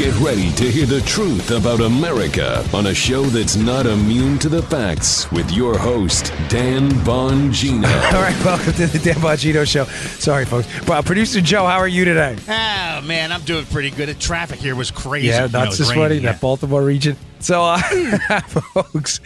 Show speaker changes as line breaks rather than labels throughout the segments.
Get ready to hear the truth about America on a show that's not immune to the facts with your host, Dan Bongino.
All right, welcome to the Dan Bongino Show. Sorry, folks. Producer Joe, how are you today?
Oh, man, I'm doing pretty good. The traffic here was crazy.
Yeah, that's just funny, that Baltimore region. So, folks,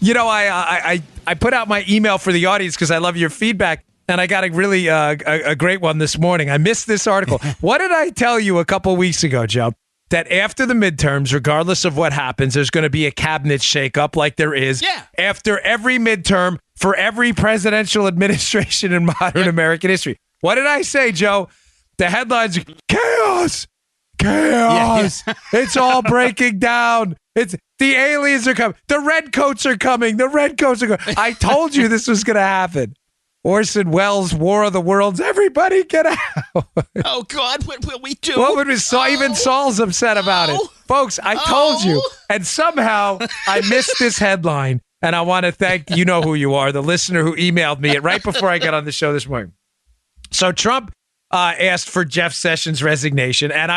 I put out my email for the audience because I love your feedback, and I got a really a great one this morning. I missed this article. What did I tell you a couple weeks ago, Joe? That after the midterms, regardless of what happens, there's going to be a cabinet shakeup like there is after every midterm for every presidential administration in modern American history. What did I say, Joe? The headlines are chaos. Chaos. Yeah. It's all breaking down. The aliens are coming. The redcoats are coming. I told you this was going to happen. Orson Welles' War of the Worlds. Everybody get out.
Oh, God, what will we do?
What would we even Saul's upset about it. Folks, I told you. And somehow I missed this headline. And I want to thank, you know who you are, the listener who emailed me right before I got on the show this morning. So Trump asked for Jeff Sessions' resignation. And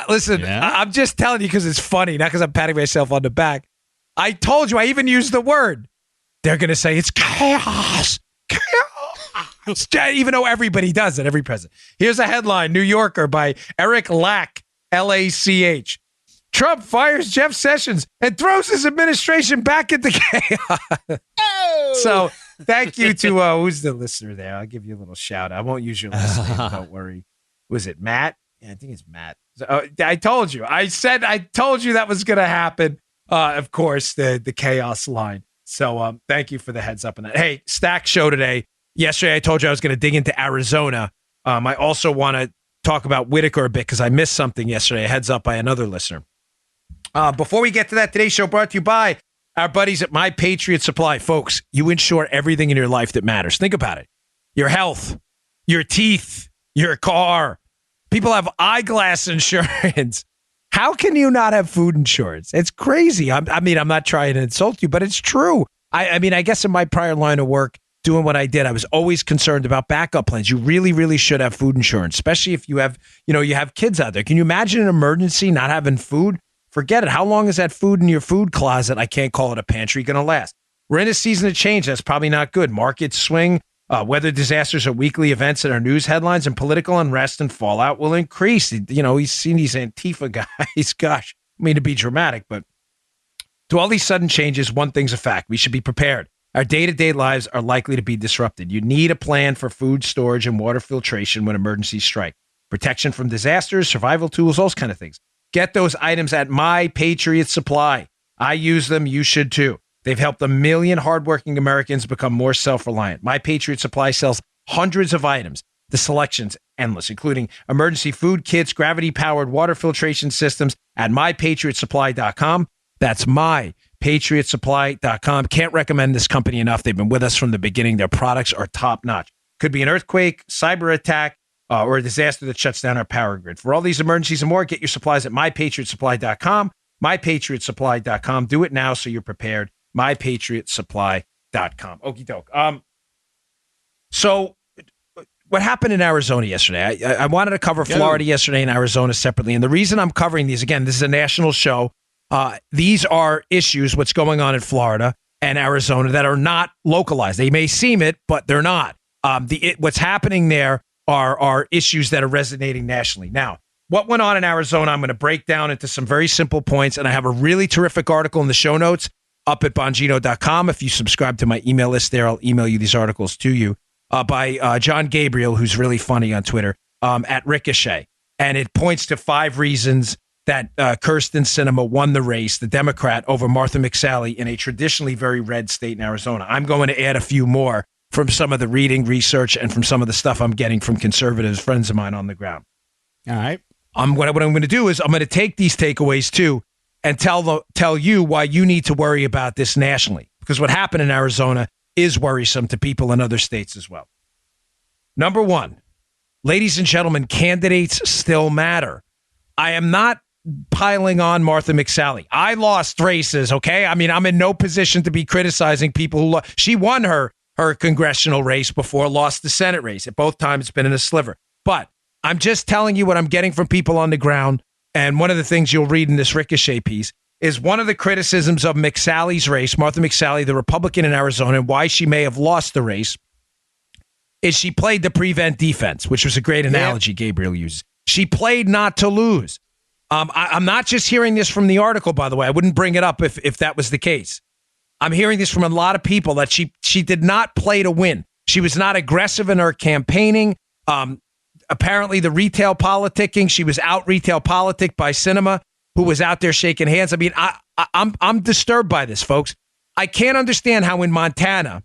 listen, I'm just telling you because it's funny, not because I'm patting myself on the back. I told you, I even used the word. They're going to say it's chaos. Even though everybody does it, every president. Here's a headline, New Yorker by Eric Lach, L-A-C-H. Trump fires Jeff Sessions and throws his administration back into chaos. Oh! So thank you to, who's the listener there? I'll give you a little shout out. I won't use your last name, don't worry. Was it Matt? Yeah, I think it's Matt. So, I told you. I told you that was going to happen. Of course, the chaos line. So thank you for the heads up on that. Hey, Stack show today. Yesterday, I told you I was going to dig into Arizona. I also want to talk about Whitaker a bit because I missed something yesterday. A heads up by another listener. Before we get to that, today's show brought to you by our buddies at My Patriot Supply. Folks, you insure everything in your life that matters. Think about it. Your health, your teeth, your car. People have eyeglass insurance. How can you not have food insurance? It's crazy. I'm not trying to insult you, but it's true. I guess in my prior line of work, doing what I did, I was always concerned about backup plans. You really, really should have food insurance, especially if you have kids out there. Can you imagine an emergency not having food? Forget it. How long is that food in your food closet? I can't call it a pantry going to last. We're in a season of change. That's probably not good. Markets swing. Weather disasters are weekly events in our news headlines, and political unrest and fallout will increase. He's seen these Antifa guys. Gosh, I mean to be dramatic, but to all these sudden changes, one thing's a fact. We should be prepared. Our day-to-day lives are likely to be disrupted. You need a plan for food storage and water filtration when emergencies strike. Protection from disasters, survival tools, those kind of things. Get those items at My Patriot Supply. I use them. You should too. They've helped 1 million hardworking Americans become more self-reliant. My Patriot Supply sells hundreds of items. The selection's endless, including emergency food kits, gravity-powered water filtration systems at mypatriotsupply.com. That's mypatriotsupply.com. Can't recommend this company enough. They've been with us from the beginning. Their products are top-notch. Could be an earthquake, cyber attack, or a disaster that shuts down our power grid. For all these emergencies and more, get your supplies at mypatriotsupply.com. mypatriotsupply.com. Do it now so you're prepared. mypatriotsupply.com. Okie doke. So what happened in Arizona yesterday? I wanted to cover Florida yesterday and Arizona separately. And the reason I'm covering these, again, this is a national show. These are issues, what's going on in Florida and Arizona, that are not localized. They may seem it, but they're not. What's happening there are issues that are resonating nationally. Now, what went on in Arizona, I'm going to break down into some very simple points, and I have a really terrific article in the show notes up at Bongino.com. If you subscribe to my email list there, I'll email you these articles to you, by John Gabriel, who's really funny on Twitter, at Ricochet. And it points to 5 reasons that Kyrsten Sinema won the race, the Democrat, over Martha McSally in a traditionally very red state in Arizona. I'm going to add a few more from some of the reading, research, and from some of the stuff I'm getting from conservatives, friends of mine on the ground.
All right.
What I'm going to do is I'm going to take these takeaways too and tell you why you need to worry about this nationally, because what happened in Arizona is worrisome to people in other states as well. Number 1, ladies and gentlemen, candidates still matter. I am not piling on Martha McSally. I lost races, okay? I mean, I'm in no position to be criticizing people who she won her congressional race before, lost the Senate race. At both times, it's been in a sliver. But I'm just telling you what I'm getting from people on the ground, And one of the things you'll read in this Ricochet piece is one of the criticisms of McSally's race, Martha McSally, the Republican in Arizona, and why she may have lost the race, is she played the prevent defense, which was a great analogy Gabriel uses. She played not to lose. I'm not just hearing this from the article, by the way. I wouldn't bring it up if that was the case. I'm hearing this from a lot of people that she did not play to win. She was not aggressive in her campaigning. Apparently, the retail politicking, she was out retail politic by Sinema, who was out there shaking hands. I mean, I'm disturbed by this, folks. I can't understand how in Montana,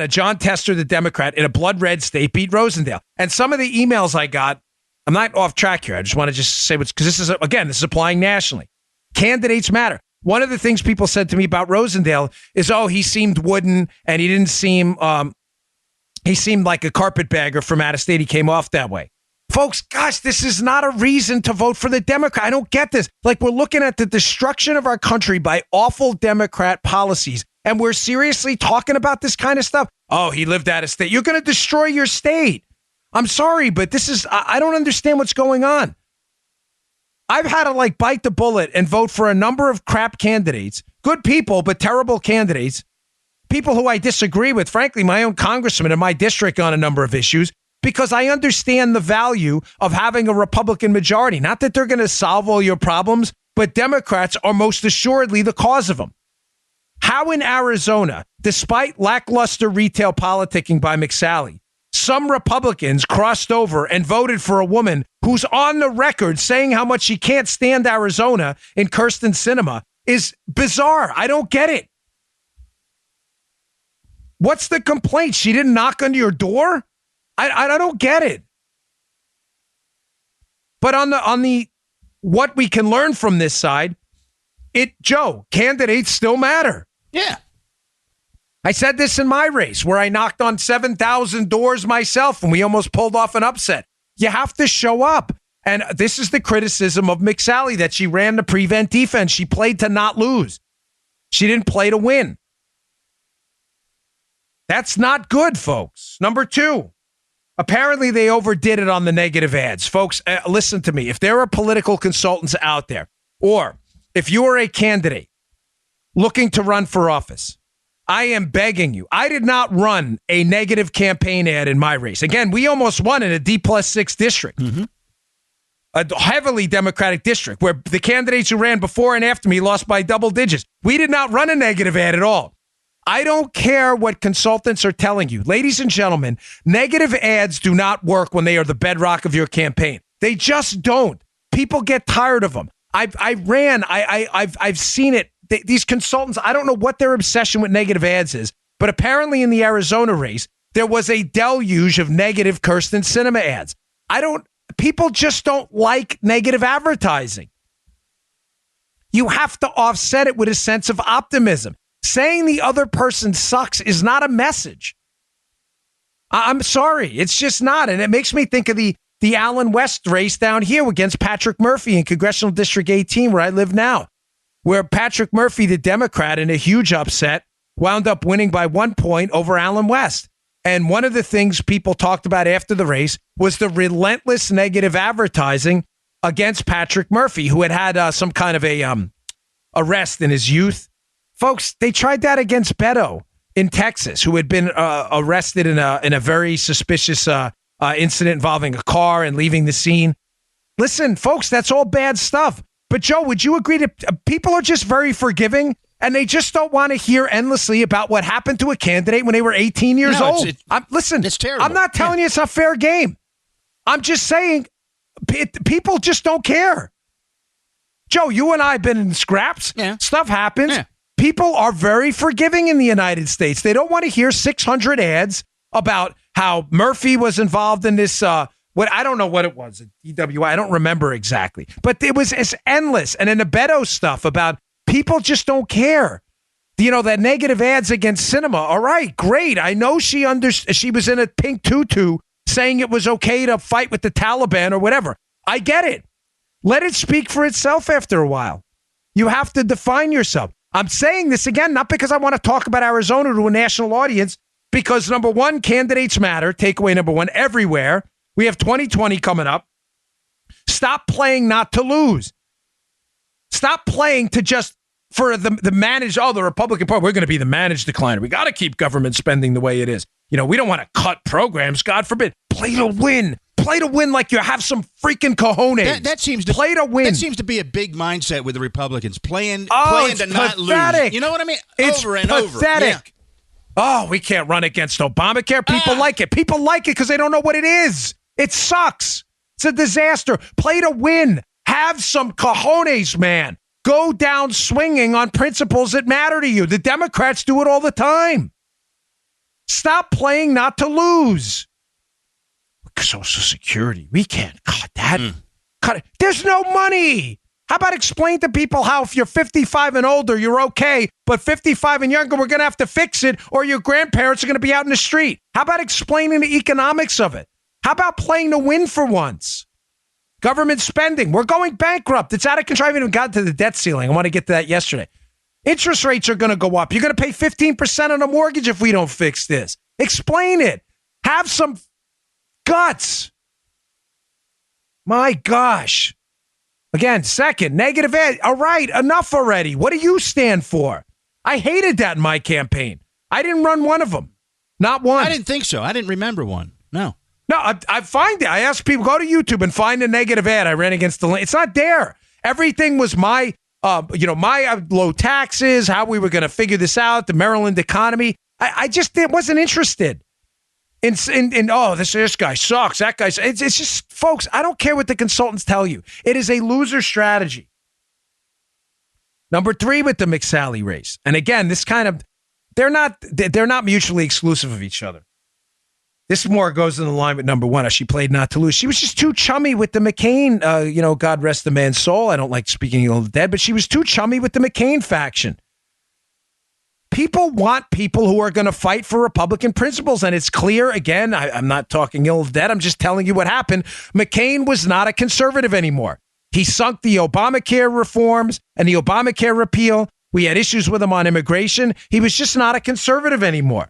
John Tester, the Democrat, in a blood red state, beat Rosendale. And some of the emails I got, I'm not off track here. I just want to just say what's, because this is applying nationally. Candidates matter. One of the things people said to me about Rosendale is, he seemed wooden and he didn't seem, he seemed like a carpetbagger from out of state. He came off that way. Folks, gosh, this is not a reason to vote for the Democrat. I don't get this. Like, we're looking at the destruction of our country by awful Democrat policies, and we're seriously talking about this kind of stuff. Oh, he lived out of state. You're going to destroy your state. I'm sorry, but I don't understand what's going on. I've had to bite the bullet and vote for a number of crap candidates, good people, but terrible candidates, people who I disagree with, frankly, my own congressman in my district on a number of issues, because I understand the value of having a Republican majority. Not that they're going to solve all your problems, but Democrats are most assuredly the cause of them. How in Arizona, despite lackluster retail politicking by McSally, some Republicans crossed over and voted for a woman who's on the record saying how much she can't stand Arizona in Kirsten Sinema is bizarre. I don't get it. What's the complaint? She didn't knock on your door? I don't get it. But on the what we can learn from this side, candidates still matter.
Yeah.
I said this in my race where I knocked on 7,000 doors myself and we almost pulled off an upset. You have to show up. And this is the criticism of McSally, that she ran the prevent defense. She played to not lose. She didn't play to win. That's not good, folks. Number two, apparently they overdid it on the negative ads. Folks, listen to me. If there are political consultants out there, or if you are a candidate looking to run for office, I am begging you. I did not run a negative campaign ad in my race. Again, we almost won in a D+6 district, a heavily Democratic district where the candidates who ran before and after me lost by double digits. We did not run a negative ad at all. I don't care what consultants are telling you. Ladies and gentlemen, negative ads do not work when they are the bedrock of your campaign. They just don't. People get tired of them. I've seen it. These consultants, I don't know what their obsession with negative ads is, but apparently in the Arizona race, there was a deluge of negative Kirsten Sinema ads. People just don't like negative advertising. You have to offset it with a sense of optimism. Saying the other person sucks is not a message. I'm sorry. It's just not. And it makes me think of the Allen West race down here against Patrick Murphy in Congressional District 18, where I live now, where Patrick Murphy, the Democrat, in a huge upset, wound up winning by 1 point over Allen West. And one of the things people talked about after the race was the relentless negative advertising against Patrick Murphy, who had some kind of a arrest in his youth. Folks, they tried that against Beto in Texas, who had been arrested in a very suspicious incident involving a car and leaving the scene. Listen, folks, that's all bad stuff. But Joe, would you agree that people are just very forgiving and they just don't want to hear endlessly about what happened to a candidate when they were 18 years old? Listen,
it's terrible.
I'm not telling you it's a fair game. I'm just saying people just don't care. Joe, you and I have been in scraps. Yeah. Stuff happens. Yeah. People are very forgiving in the United States. They don't want to hear 600 ads about how Murphy was involved in this, I don't know what it was, DWI. I don't remember exactly. But it's endless. And in the Beto stuff about people just don't care. You know, that negative ads against Sinema. All right, great. I know she was in a pink tutu saying it was okay to fight with the Taliban or whatever. I get it. Let it speak for itself after a while. You have to define yourself. I'm saying this again, not because I want to talk about Arizona to a national audience, because number one, candidates matter. Takeaway number one, everywhere. We have 2020 coming up. Stop playing not to lose. Stop playing to just for the managed, the Republican Party, we're going to be the managed decliner. We got to keep government spending the way it is. We don't want to cut programs, God forbid. Play to win. Play to win like you have some freaking cojones.
That seems to
play to win.
That seems to be a big mindset with the Republicans, playing to
pathetic.
not lose. You know what I mean?
It's
over and
pathetic.
over. Yeah.
Oh, we can't run against Obamacare. People like it. People like it because they don't know what it is. It sucks. It's a disaster. Play to win. Have some cojones, man. Go down swinging on principles that matter to you. The Democrats do it all the time. Stop playing not to lose. Social Security. We can't cut that. Cut it. There's no money. How about explain to people how if you're 55 and older, you're okay, but 55 and younger, we're going to have to fix it, or your grandparents are going to be out in the street. How about explaining the economics of it? How about playing to win for once? Government spending. We're going bankrupt. It's out of control. I haven't even got to the debt ceiling. I want to get to that yesterday. Interest rates are going to go up. You're going to pay 15% on a mortgage if we don't fix this. Explain it. Have some guts. My gosh. Again, second, negative ed. All right, enough already. What do you stand for? I hated that in my campaign. I didn't run one of them. Not one.
I didn't think so. I didn't remember one. No,
I find it. I asked people, go to YouTube and find a negative ad. I ran against the link. It's not there. Everything was my low taxes, how we were going to figure this out, the Maryland economy. I just wasn't interested. This guy sucks. That guy. It's just, folks, I don't care what the consultants tell you. It is a loser strategy. Number 3 with the McSally race. And again, this kind of, they're not mutually exclusive of each other. This more goes in the line with number 1. As she played not to lose. She was just too chummy with the McCain, God rest the man's soul. I don't like speaking ill of the dead, but she was too chummy with the McCain faction. People want people who are going to fight for Republican principles, and it's clear, again, I'm not talking ill of dead, I'm just telling you what happened. McCain was not a conservative anymore. He sunk the Obamacare reforms and the Obamacare repeal. We had issues with him on immigration. He was just not a conservative anymore.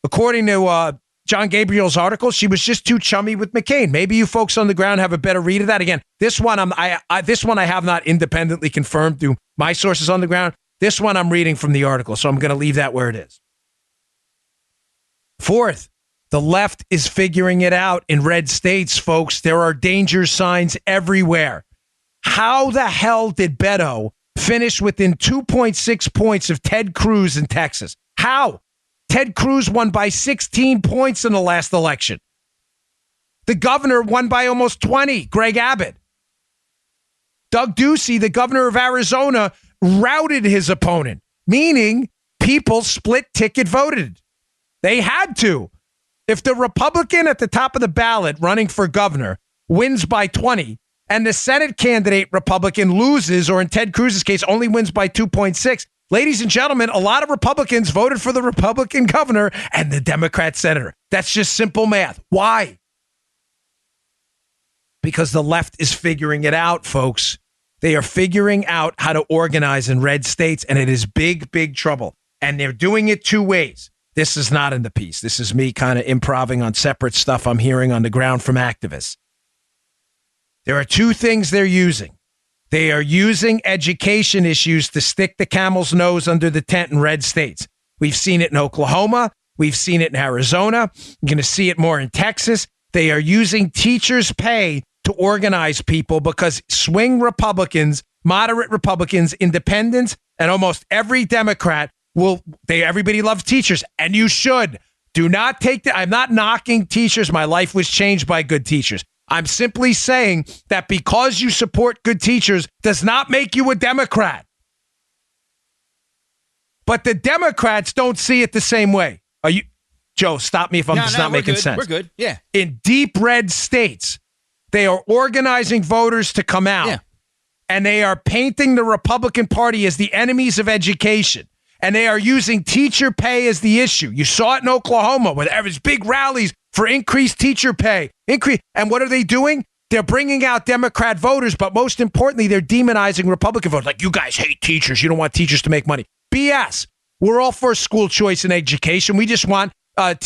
According to John Gabriel's article, she was just too chummy with McCain. Maybe you folks on the ground have a better read of that. Again, this one I have not independently confirmed through my sources on the ground. This one I'm reading from the article, so I'm going to leave that where it is. 4th, the left is figuring it out in red states, folks. There are danger signs everywhere. How the hell did Beto finish within 2.6 points of Ted Cruz in Texas? How? Ted Cruz won by 16 points in the last election. The governor won by almost 20, Greg Abbott. Doug Ducey, the governor of Arizona, routed his opponent, meaning people split ticket voted. They had to. If the Republican at the top of the ballot running for governor wins by 20 and the Senate candidate Republican loses, or in Ted Cruz's case, only wins by 2.6, ladies and gentlemen, a lot of Republicans voted for the Republican governor and the Democrat senator. That's just simple math. Why? Because the left is figuring it out, folks. They are figuring out how to organize in red states, and it is big, big trouble. And they're doing it 2 ways. This is not in the piece. This is me kind of improving on separate stuff I'm hearing on the ground from activists. There are 2 things they're using. They are using education issues to stick the camel's nose under the tent in red states. We've seen it in Oklahoma. We've seen it in Arizona. You're going to see it more in Texas. They are using teachers' pay to organize people because swing Republicans, moderate Republicans, independents, and almost every Democrat everybody loves teachers, and you should. Do not take I'm not knocking teachers. My life was changed by good teachers. I'm simply saying that because you support good teachers does not make you a Democrat. But the Democrats don't see it the same way. Joe, stop me if I'm not making sense.
We're good. Yeah.
In deep red states, they are organizing voters to come out, and they are painting the Republican Party as the enemies of education, and they are using teacher pay as the issue. You saw it in Oklahoma where there was big rallies for increased teacher pay. And what are they doing? They're bringing out Democrat voters, but most importantly, they're demonizing Republican voters. Like, you guys hate teachers. You don't want teachers to make money. BS. We're all for school choice and education. We just want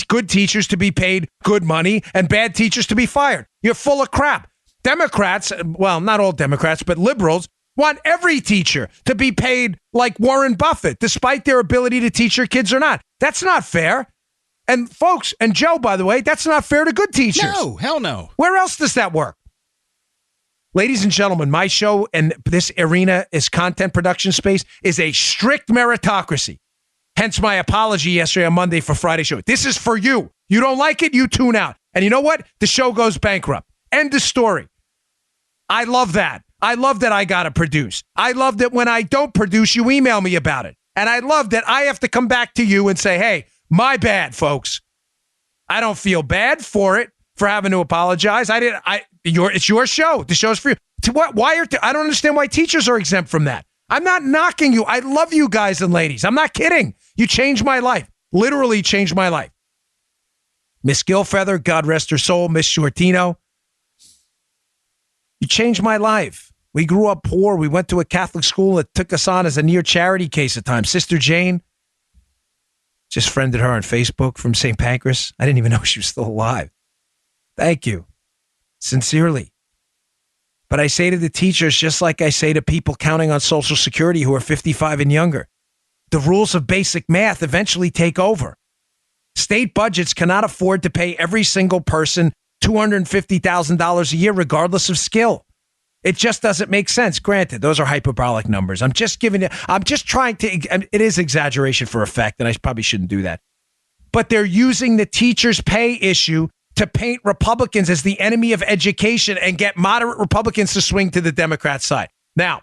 good teachers to be paid good money and bad teachers to be fired. You're full of crap. Democrats, well, not all Democrats, but liberals, want every teacher to be paid like Warren Buffett, despite their ability to teach your kids or not. That's not fair. And folks, and Joe, by the way, that's not fair to good teachers.
No, hell no.
Where else does that work? Ladies and gentlemen, my show and this arena, is content production space, is a strict meritocracy. Hence my apology yesterday on Monday for Friday's show. This is for you. You don't like it, you tune out. And you know what? The show goes bankrupt. End of story. I love that. I love that I got to produce. I love that when I don't produce, you email me about it. And I love that I have to come back to you and say, hey, my bad, folks. I don't feel bad for it, for having to apologize. It's your show. The show's for you. I don't understand why teachers are exempt from that. I'm not knocking you. I love you guys and ladies. I'm not kidding. You changed my life. Literally changed my life. Miss Gilfeather, God rest her soul, Miss Shortino. You changed my life. We grew up poor. We went to a Catholic school that took us on as a near charity case at times. Sister Jane, just friended her on Facebook from St. Pancras. I didn't even know she was still alive. Thank you. Sincerely. But I say to the teachers, just like I say to people counting on Social Security who are 55 and younger, the rules of basic math eventually take over. State budgets cannot afford to pay every single person $250,000 a year, regardless of skill. It just doesn't make sense. Granted, those are hyperbolic numbers. I'm just trying to, it is exaggeration for effect, and I probably shouldn't do that. But they're using the teachers' pay issue to paint Republicans as the enemy of education and get moderate Republicans to swing to the Democrat side. Now,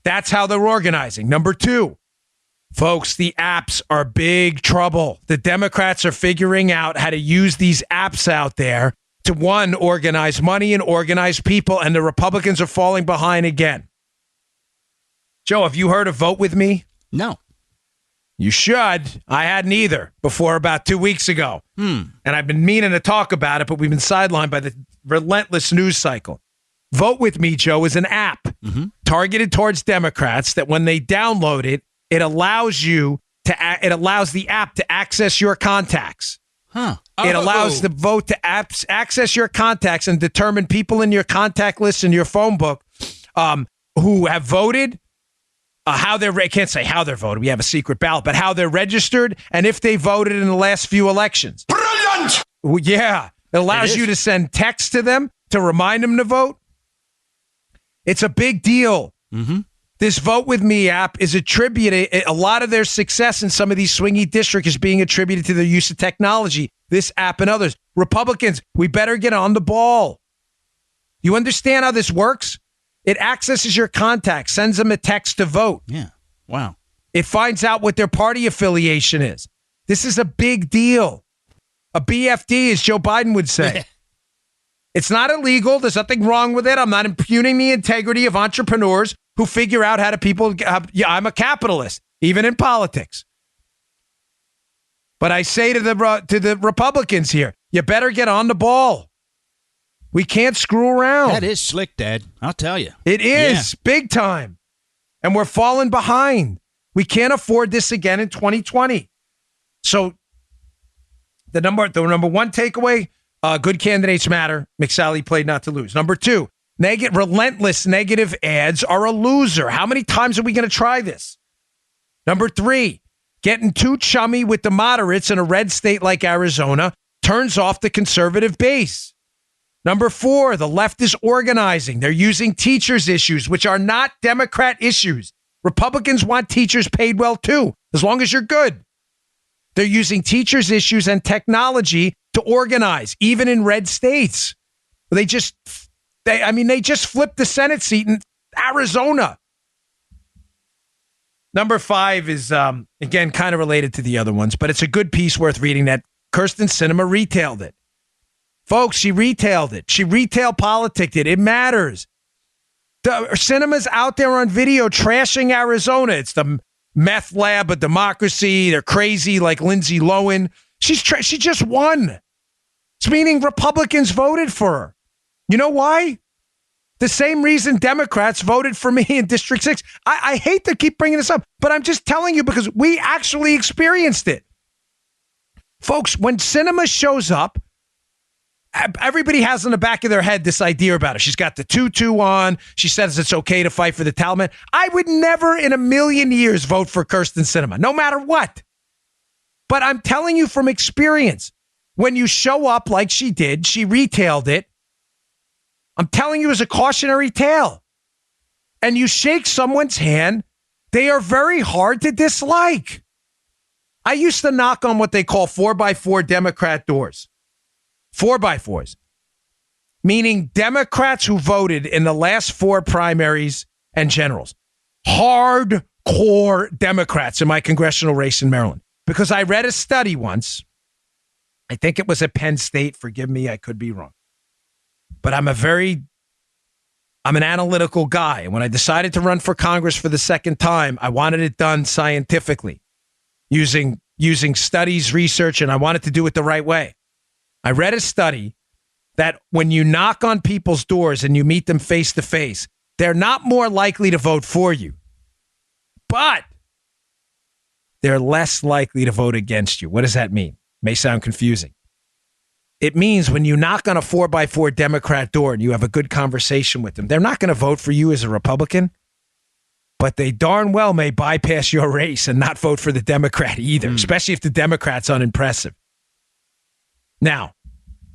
that's how they're organizing. Number two, folks, the apps are big trouble. The Democrats are figuring out how to use these apps out there to, one, organize money and organize people, and the Republicans are falling behind again. Joe, have you heard of Vote With Me?
No.
You should. I hadn't either before about 2 weeks ago. And I've been meaning to talk about it, but we've been sidelined by the relentless news cycle. Vote With Me, Joe, is an app targeted towards Democrats that when they download it, it allows the app to access your contacts. It allows the vote to access your contacts and determine people in your contact list in your phone book who have voted, I can't say how they're voted. We have a secret ballot, but how they're registered and if they voted in the last few elections. Brilliant! Yeah. It allows you to send texts to them to remind them to vote. It's a big deal. This Vote With Me app is attributed, a lot of their success in some of these swingy districts is being attributed to their use of technology, this app and others. Republicans, we better get on the ball. You understand how this works? It accesses your contacts, sends them a text to vote.
Yeah. Wow.
It finds out what their party affiliation is. This is a big deal. A BFD, as Joe Biden would say. It's not illegal. There's nothing wrong with it. I'm not impugning the integrity of entrepreneurs who figure out how to I'm a capitalist, even in politics. But I say to the Republicans here, you better get on the ball. We can't screw around.
That is slick, Dad. I'll tell you.
It is big time. And we're falling behind. We can't afford this again in 2020. So the number one takeaway, good candidates matter. McSally played not to lose. Number two, relentless negative ads are a loser. How many times are we going to try this? Number three, getting too chummy with the moderates in a red state like Arizona turns off the conservative base. Number four, the left is organizing. They're using teachers' issues, which are not Democrat issues. Republicans want teachers paid well, too, as long as you're good. They're using teachers' issues and technology to organize, even in red states. They just flipped the Senate seat in Arizona. Number five is, again, kind of related to the other ones, but it's a good piece worth reading that Kyrsten Sinema retailed it. Folks, she retailed it. She retail politicked it. It matters. Sinema's out there on video trashing Arizona. It's the meth lab of democracy. They're crazy like Lindsay Lohan. She just won. It's meaning Republicans voted for her. You know why? The same reason Democrats voted for me in District 6. I hate to keep bringing this up, but I'm just telling you because we actually experienced it. Folks, when Sinema shows up everybody has in the back of their head this idea about her. She's got the tutu on. She says it's okay to fight for the Taliban. I would never in a million years vote for Kyrsten Sinema, no matter what. But I'm telling you from experience, when you show up like she did, she retailed it. I'm telling you as a cautionary tale. And you shake someone's hand, they are very hard to dislike. I used to knock on what they call 4x4 Democrat doors. 4x4s. Meaning Democrats who voted in the last 4 primaries and generals. Hardcore Democrats in my congressional race in Maryland. Because I read a study once. I think it was at Penn State. Forgive me, I could be wrong. But I'm an analytical guy. And when I decided to run for Congress for the second time, I wanted it done scientifically, using studies, research, and I wanted to do it the right way. I read a study that when you knock on people's doors and you meet them face to face, they're not more likely to vote for you, but they're less likely to vote against you. What does that mean? May sound confusing. It means when you knock on a 4x4 Democrat door and you have a good conversation with them, they're not going to vote for you as a Republican, but they darn well may bypass your race and not vote for the Democrat either, especially if the Democrat's unimpressive. Now,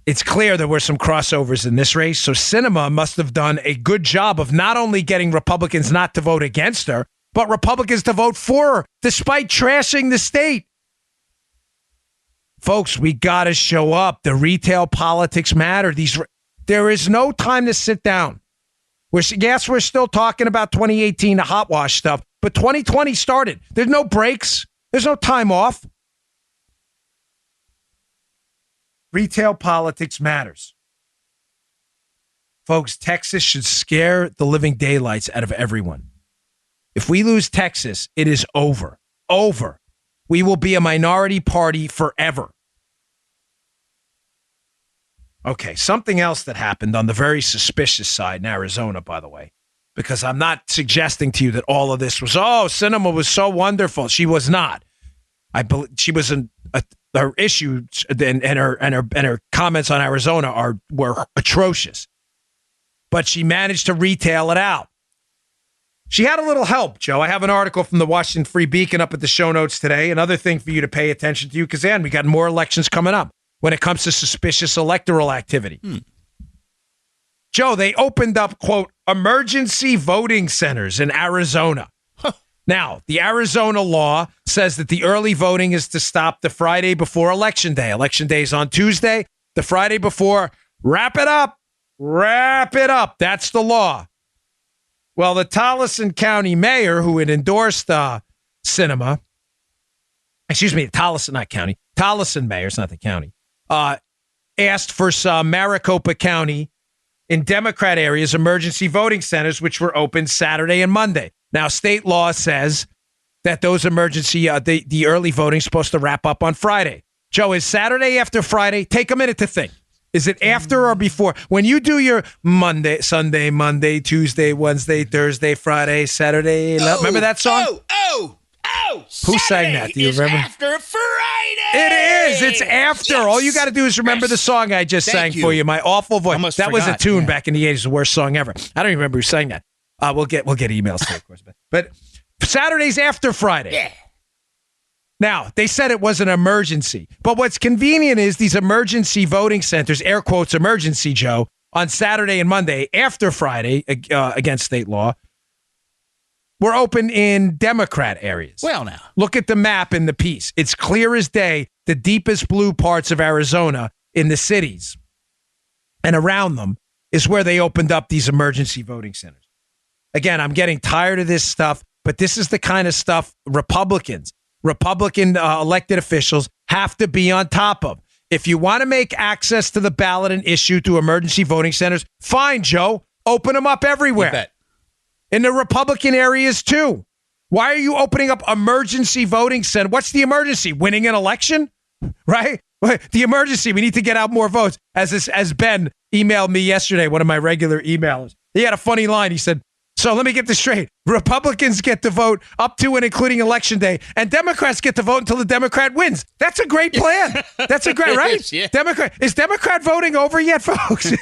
it's clear there were some crossovers in this race, so Sinema must have done a good job of not only getting Republicans not to vote against her, but Republicans to vote for her, despite trashing the state. Folks, we got to show up. The retail politics matter. There is no time to sit down. We're still talking about 2018, the hot wash stuff, but 2020 started. There's no breaks. There's no time off. Retail politics matters. Folks, Texas should scare the living daylights out of everyone. If we lose Texas, it is over. Over. We will be a minority party forever. Okay, something else that happened on the very suspicious side in Arizona, by the way, because I'm not suggesting to you that all of this was, Sinema was so wonderful. She was not. I believe she was her issues and her comments on Arizona were atrocious, but she managed to retail it out. She had a little help, Joe. I have an article from the Washington Free Beacon up at the show notes today. Another thing for you to pay attention to, because we got more elections coming up when it comes to suspicious electoral activity. Joe, they opened up, quote, emergency voting centers in Arizona. Now, the Arizona law says that the early voting is to stop the Friday before Election Day. Election Day is on Tuesday. The Friday before, wrap it up. Wrap it up. That's the law. Well, the Tolleson County mayor, who had endorsed Sinema, Tolleson, not county, Tolleson mayor, it's not the county, asked for some Maricopa County in Democrat areas, emergency voting centers, which were open Saturday and Monday. Now, state law says that those emergency, the early voting is supposed to wrap up on Friday. Joe, is Saturday after Friday? Take a minute to think. Is it after or before? When you do your Sunday, Monday, Tuesday, Wednesday, Thursday, Friday, Saturday, remember that song? Who sang that? Do you remember?
After Friday.
It is. It's after. Yes. All you got to do is remember the song I just sang for you. My awful voice. That was a tune back in the 80s. The worst song ever. I don't even remember who sang that. We'll get emails too, of course. But Saturday's after Friday.
Yeah.
Now, they said it was an emergency. But what's convenient is these emergency voting centers, air quotes emergency, Joe, on Saturday and Monday after Friday, against state law, were open in Democrat areas.
Well, now.
Look at the map in the piece. It's clear as day, the deepest blue parts of Arizona in the cities and around them is where they opened up these emergency voting centers. Again, I'm getting tired of this stuff, but this is the kind of stuff Republican elected officials have to be on top of. If you want to make access to the ballot an issue through emergency voting centers, fine, Joe. Open them up everywhere.
You bet.
In the Republican areas, too. Why are you opening up emergency voting center? What's the emergency? Winning an election? Right? The emergency, we need to get out more votes. As Ben emailed me yesterday, one of my regular emailers. He had a funny line. He said, So let me get this straight. Republicans get to vote up to and including Election Day, and Democrats get to vote until the Democrat wins. That's a great plan. That's a great, right?
Is, yeah.
Is Democrat voting over yet, folks?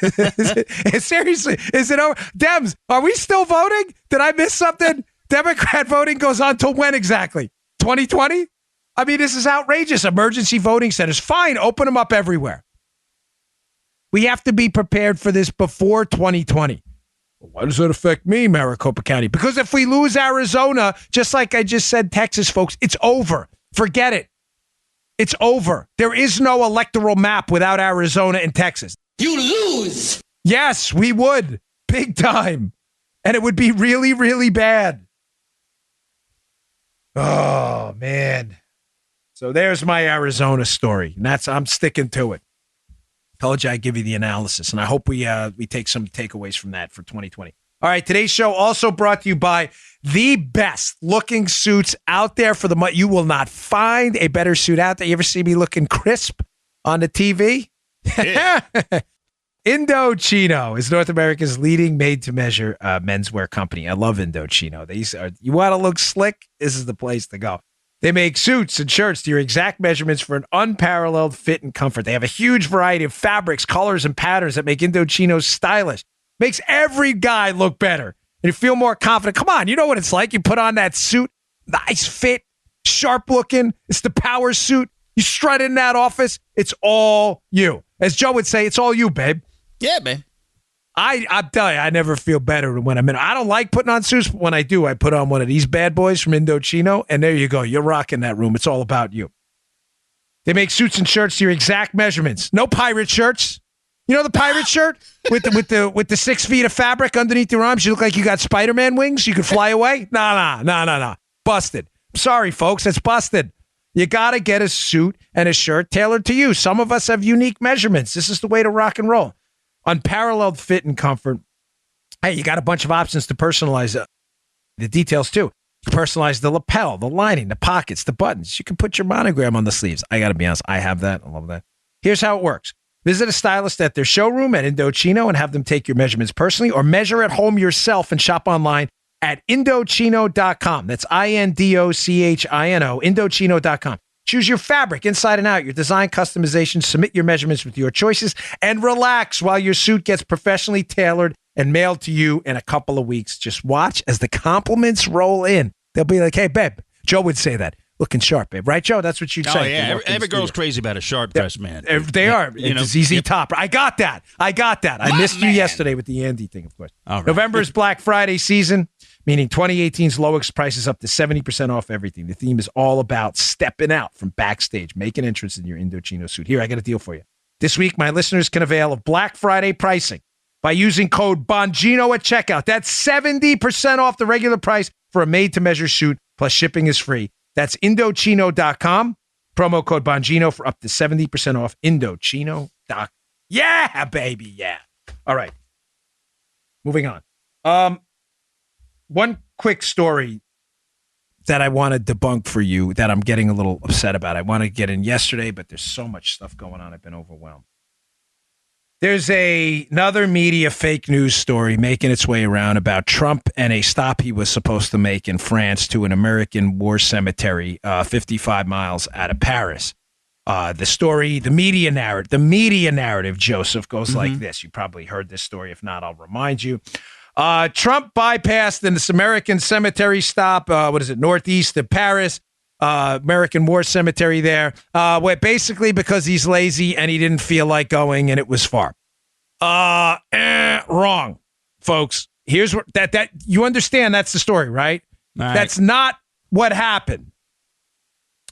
Seriously, is it over? Dems, are we still voting? Did I miss something? Democrat voting goes on till when exactly? 2020? I mean, this is outrageous. Emergency voting centers. Fine, open them up everywhere. We have to be prepared for this before 2020. Why does that affect me, Maricopa County? Because if we lose Arizona, just like I just said, Texas, folks, it's over. Forget it. It's over. There is no electoral map without Arizona and Texas.
You lose.
Yes, we would. Big time. And it would be really, really bad. Oh, man. So there's my Arizona story. And I'm sticking to it. Told you I'd give you the analysis, and I hope we take some takeaways from that for 2020. All right, today's show also brought to you by the best looking suits out there for the month. You will not find a better suit out there. You ever see me looking crisp on the TV? Yeah. Indochino is North America's leading made-to-measure menswear company. I love Indochino. You want to look slick? This is the place to go. They make suits and shirts to your exact measurements for an unparalleled fit and comfort. They have a huge variety of fabrics, colors, and patterns that make Indochino stylish. Makes every guy look better and you feel more confident. Come on, you know what it's like. You put on that suit, nice fit, sharp looking. It's the power suit. You strut in that office. It's all you. As Joe would say, it's all you, babe.
Yeah, man.
I'm telling you, I never feel better when I'm in. I don't like putting on suits, but when I do, I put on one of these bad boys from Indochino, and there you go. You're rocking that room. It's all about you. They make suits and shirts to your exact measurements. No pirate shirts. You know the pirate shirt with the 6 feet of fabric underneath your arms? You look like you got Spider-Man wings. You could fly away? No. Busted. Sorry, folks. It's busted. You got to get a suit and a shirt tailored to you. Some of us have unique measurements. This is the way to rock and roll. Unparalleled fit and comfort. Hey, you got a bunch of options to personalize the details too. You personalize the lapel, the lining, the pockets, the buttons. You can put your monogram on the sleeves. I got to be honest, I have that. I love that. Here's how it works. Visit a stylist at their showroom at Indochino and have them take your measurements personally, or measure at home yourself and shop online at Indochino.com. That's Indochino, Indochino.com. Choose your fabric inside and out, your design customization, submit your measurements with your choices, and relax while your suit gets professionally tailored and mailed to you in a couple of weeks. Just watch as the compliments roll in. They'll be like, hey, babe. Joe would say that. Looking sharp, babe. Right, Joe? That's what you'd say.
Oh, yeah. Every girl's crazy about a sharp-dressed man.
They are. It's ZZ Top. I got that. I missed you yesterday with the Andy thing, of course.
All right.
November is Black Friday season, meaning 2018's lowest prices up to 70% off everything. The theme is all about stepping out from backstage. Make an entrance in your Indochino suit. Here, I got a deal for you. This week, my listeners can avail of Black Friday pricing by using code Bongino at checkout. That's 70% off the regular price for a made-to-measure suit, plus shipping is free. That's Indochino.com. Promo code Bongino for up to 70% off. Indochino.com. Yeah, baby, yeah. All right. Moving on. One quick story that I want to debunk for you that I'm getting a little upset about. I want to get in yesterday, but there's so much stuff going on. I've been overwhelmed. There's another media fake news story making its way around about Trump and a stop he was supposed to make in France to an American war cemetery 55 miles out of Paris. The story, the media narrative, Joseph, goes like this. You probably heard this story. If not, I'll remind you. Trump bypassed in this American cemetery stop, northeast of Paris, American War Cemetery there, basically because he's lazy and he didn't feel like going and it was far. Wrong, folks. Here's what that you understand. That's the story, right? That's not what happened.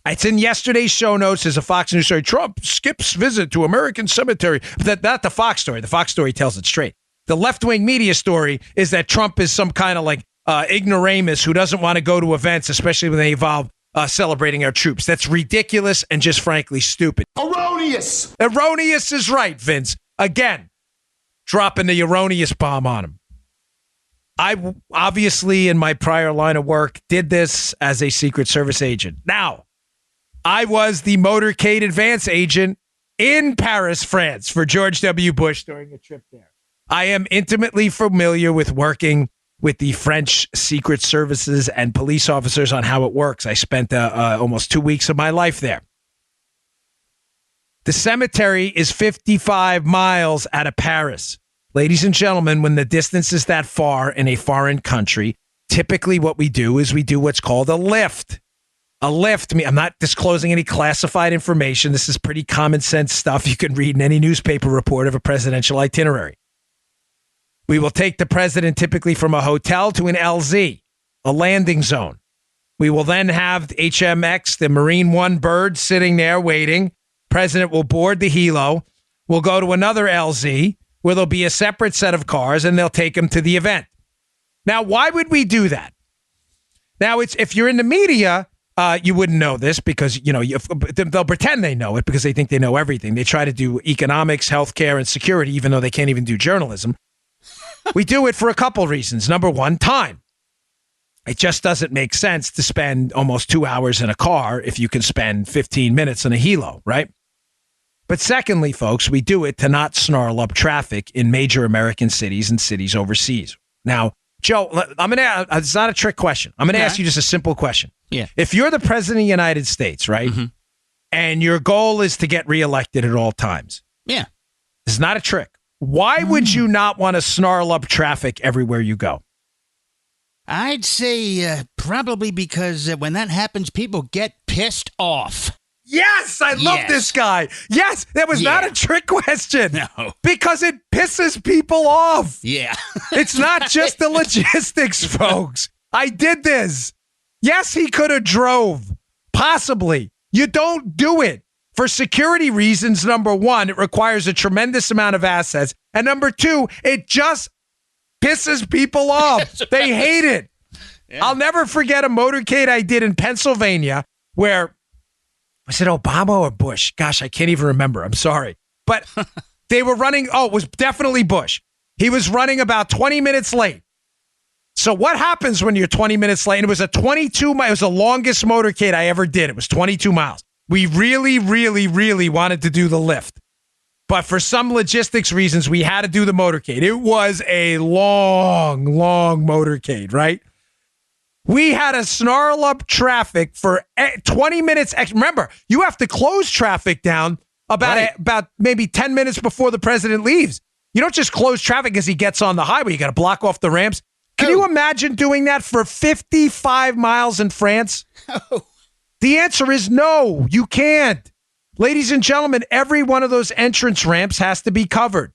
It's in yesterday's show notes as a Fox News story. Trump skips visit to American cemetery. Not the Fox story. The Fox story tells it straight. The left-wing media story is that Trump is some kind of ignoramus who doesn't want to go to events, especially when they involve celebrating our troops. That's ridiculous and just frankly stupid.
Erroneous.
Erroneous is right, Vince. Again, dropping the erroneous bomb on him. I obviously, in my prior line of work, did this as a Secret Service agent. Now, I was the motorcade advance agent in Paris, France for George W. Bush during a trip there. I am intimately familiar with working with the French secret services and police officers on how it works. I spent almost 2 weeks of my life there. The cemetery is 55 miles out of Paris. Ladies and gentlemen, when the distance is that far in a foreign country, typically what we do is we do what's called a lift. A lift, I'm not disclosing any classified information. This is pretty common sense stuff you can read in any newspaper report of a presidential itinerary. We will take the president typically from a hotel to an LZ, a landing zone. We will then have HMX, the Marine One bird, sitting there waiting. President will board the helo. We'll go to another LZ where there'll be a separate set of cars and they'll take him to the event. Now, why would we do that? Now, if you're in the media, you wouldn't know this because, they'll pretend they know it because they think they know everything. They try to do economics, healthcare, and security, even though they can't even do journalism. We do it for a couple reasons. Number one, time. It just doesn't make sense to spend almost 2 hours in a car if you can spend 15 minutes in a helo, right? But secondly, folks, we do it to not snarl up traffic in major American cities and cities overseas. Now, Joe, it's not a trick question. I'm going to ask you just a simple question.
Yeah.
If you're the president of the United States, right, and your goal is to get reelected at all times.
Yeah.
It's not a trick. Why would you not want to snarl up traffic everywhere you go?
I'd say probably because when that happens, people get pissed off.
Yes, I love this guy. Yes, that was not a trick question.
No.
Because it pisses people off.
Yeah.
It's not just the logistics, folks. I did this. Yes, he could have drove. Possibly. You don't do it. For security reasons, number one, it requires a tremendous amount of assets. And number two, it just pisses people off. They hate it. Yeah. I'll never forget a motorcade I did in Pennsylvania where, was it Obama or Bush? Gosh, I can't even remember. I'm sorry. But they were running. It was definitely Bush. He was running about 20 minutes late. So what happens when you're 20 minutes late? And it was it was the longest motorcade I ever did. It was 22 miles. We really, really, really wanted to do the lift. But for some logistics reasons, we had to do the motorcade. It was a long, long motorcade, right? We had to snarl up traffic for 20 minutes. Remember, you have to close traffic down about maybe 10 minutes before the president leaves. You don't just close traffic as he gets on the highway. You got to block off the ramps. Can you imagine doing that for 55 miles in France?
Oh.
The answer is no, you can't. Ladies and gentlemen, every one of those entrance ramps has to be covered.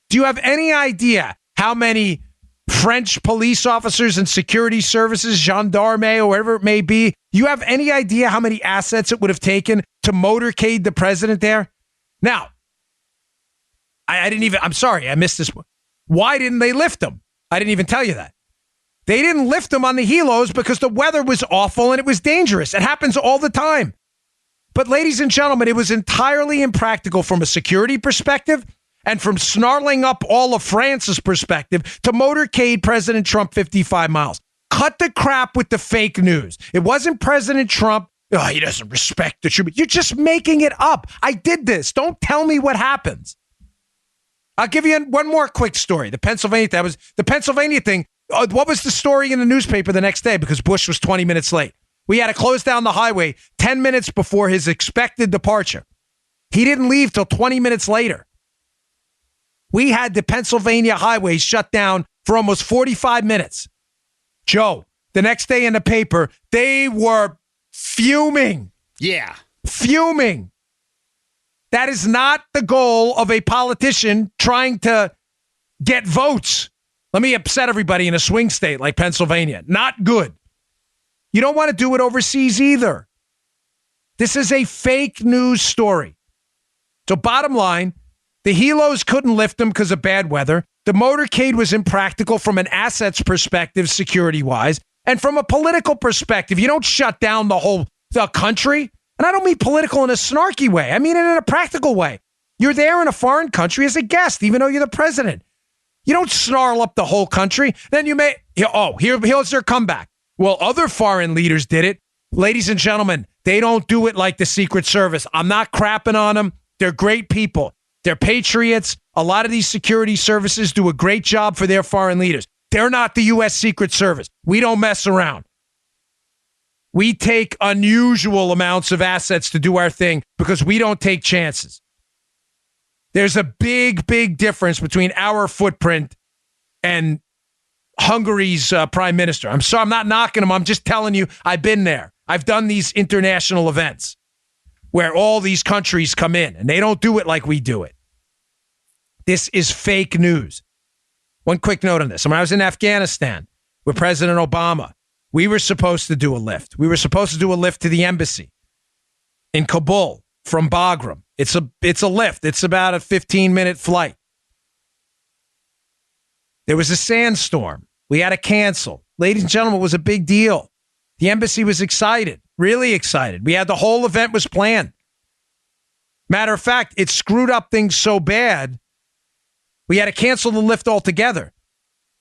Do you have any idea how many French police officers and security services, gendarme, or whatever it may be, you have any idea how many assets it would have taken to motorcade the president there? Now, I'm sorry, I missed this one. Why didn't they lift him? I didn't even tell you that. They didn't lift him on the helos because the weather was awful and it was dangerous. It happens all the time. But ladies and gentlemen, it was entirely impractical from a security perspective and from snarling up all of France's perspective to motorcade President Trump 55 miles. Cut the crap with the fake news. It wasn't President Trump. Oh, he doesn't respect the troops. You're just making it up. I did this. Don't tell me what happens. I'll give you one more quick story. The Pennsylvania thing. What was the story in the newspaper the next day? Because Bush was 20 minutes late. We had to close down the highway 10 minutes before his expected departure. He didn't leave till 20 minutes later. We had the Pennsylvania highway shut down for almost 45 minutes. Joe, the next day in the paper, they were fuming.
Yeah.
Fuming. That is not the goal of a politician trying to get votes. Let me upset everybody in a swing state like Pennsylvania. Not good. You don't want to do it overseas either. This is a fake news story. So bottom line, the helos couldn't lift them because of bad weather. The motorcade was impractical from an assets perspective, security-wise. And from a political perspective, you don't shut down the country. And I don't mean political in a snarky way. I mean it in a practical way. You're there in a foreign country as a guest, even though you're the president. You don't snarl up the whole country. Then here's their comeback. Well, other foreign leaders did it. Ladies and gentlemen, they don't do it like the Secret Service. I'm not crapping on them. They're great people. They're patriots. A lot of these security services do a great job for their foreign leaders. They're not the U.S. Secret Service. We don't mess around. We take unusual amounts of assets to do our thing because we don't take chances. There's a big, big difference between our footprint and Hungary's prime minister. I'm sorry, I'm not knocking him. I'm just telling you, I've been there. I've done these international events where all these countries come in, and they don't do it like we do it. This is fake news. One quick note on this. When I was in Afghanistan with President Obama, we were supposed to do a lift. We were supposed to do a lift to the embassy in Kabul from Bagram. It's a lift. It's about a 15-minute flight. There was a sandstorm. We had to cancel. Ladies and gentlemen, it was a big deal. The embassy was excited, really excited. We had the whole event was planned. Matter of fact, it screwed up things so bad, we had to cancel the lift altogether.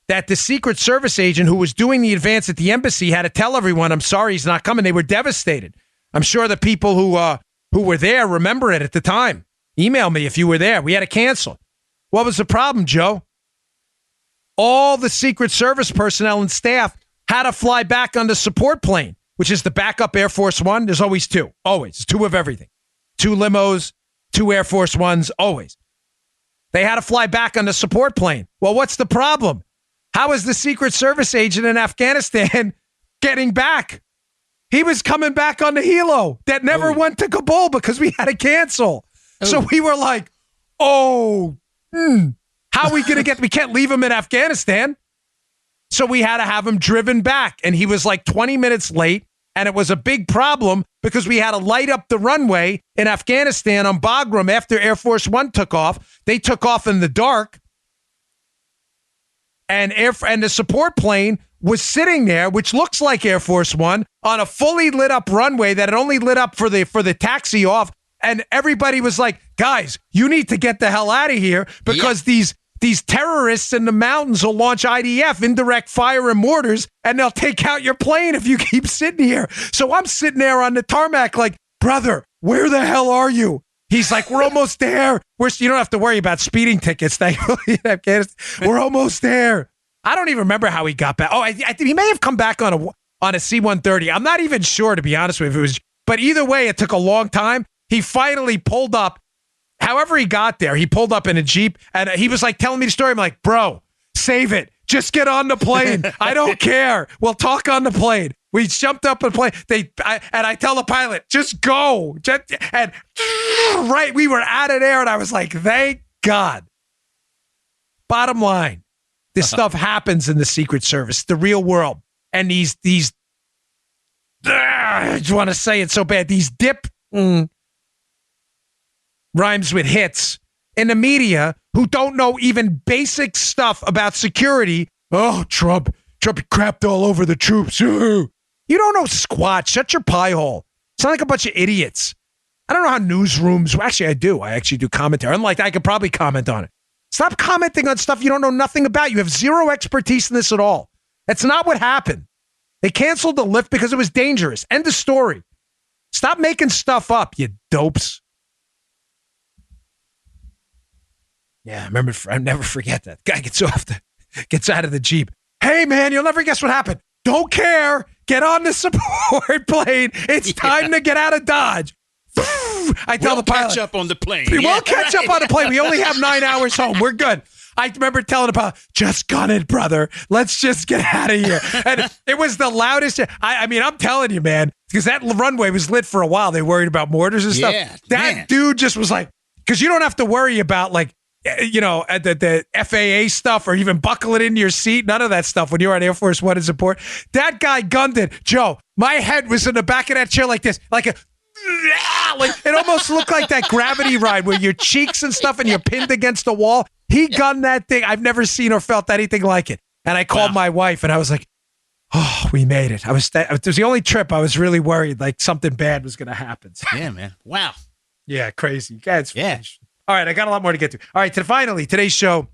That the Secret Service agent who was doing the advance at the embassy had to tell everyone, I'm sorry, he's not coming. They were devastated. I'm sure the people who were there remember it at the time. Email me if you were there. We had to cancel. What was the problem, Joe? All the Secret Service personnel and staff had to fly back on the support plane, which is the backup Air Force One. There's always two. Always. 2 of everything. 2 limos, 2 Air Force Ones, always. They had to fly back on the support plane. Well, what's the problem? How is the Secret Service agent in Afghanistan getting back? He was coming back on the helo that never went to Kabul because we had to cancel. So we were like, how are we going to we can't leave him in Afghanistan. So we had to have him driven back. And he was like 20 minutes late. And it was a big problem because we had to light up the runway in Afghanistan on Bagram after Air Force One took off. They took off in the dark. And the support plane was sitting there, which looks like Air Force One, on a fully lit up runway that had only lit up for the taxi off. And everybody was like, guys, you need to get the hell out of here because these terrorists in the mountains will launch IDF, indirect fire and mortars, and they'll take out your plane if you keep sitting here. So I'm sitting there on the tarmac like, brother, where the hell are you? He's like, we're almost there. You don't have to worry about speeding tickets, thankfully, in Afghanistan. We're almost there. I don't even remember how he got back. I think he may have come back on a C-130. I'm not even sure, to be honest with you. But either way, it took a long time. He finally pulled up. However he got there, he pulled up in a Jeep, and he was like telling me the story. I'm like, bro, save it. Just get on the plane. I don't care. We'll talk on the plane. We jumped up on the plane. I tell the pilot, just go. We were out of there, and I was like, thank God. Bottom line, this stuff happens in the Secret Service, the real world. And these I just want to say it so bad, these rhymes with hits in the media who don't know even basic stuff about security. Oh, Trump crapped all over the troops. You don't know squat. Shut your pie hole. Sound like a bunch of idiots. I don't know how newsrooms. Actually, I do. I actually do commentary. Unlike I could probably comment on it. Stop commenting on stuff you don't know nothing about. You have zero expertise in this at all. That's not what happened. They canceled the lift because it was dangerous. End of story. Stop making stuff up, you dopes. Yeah, I'll never forget that. Guy gets out of the Jeep. Hey, man, you'll never guess what happened. Don't care. Get on the support plane. It's time to get out of Dodge. I tell the pilot.
Catch up on the plane.
We'll catch up on the plane. We only have 9 hours home. We're good. I remember telling the pilot, just gun it, brother. Let's just get out of here. And it was the loudest. I mean, I'm telling you, man, because that runway was lit for a while. They worried about mortars and stuff. That dude just was like, because you don't have to worry about the FAA stuff or even buckle it into your seat. None of that stuff when you're on Air Force One in support. That guy gunned it. Joe, my head was in the back of that chair like this, like it almost looked like that gravity ride where your cheeks and stuff and you're pinned against the wall. He gunned that thing. I've never seen or felt anything like it. And I called my wife and I was like, oh, we made it. It was the only trip I was really worried like something bad was going to happen.
Yeah, man. Wow.
Yeah, crazy. Yeah. All right, I got a lot more to get to. All right, finally, today's show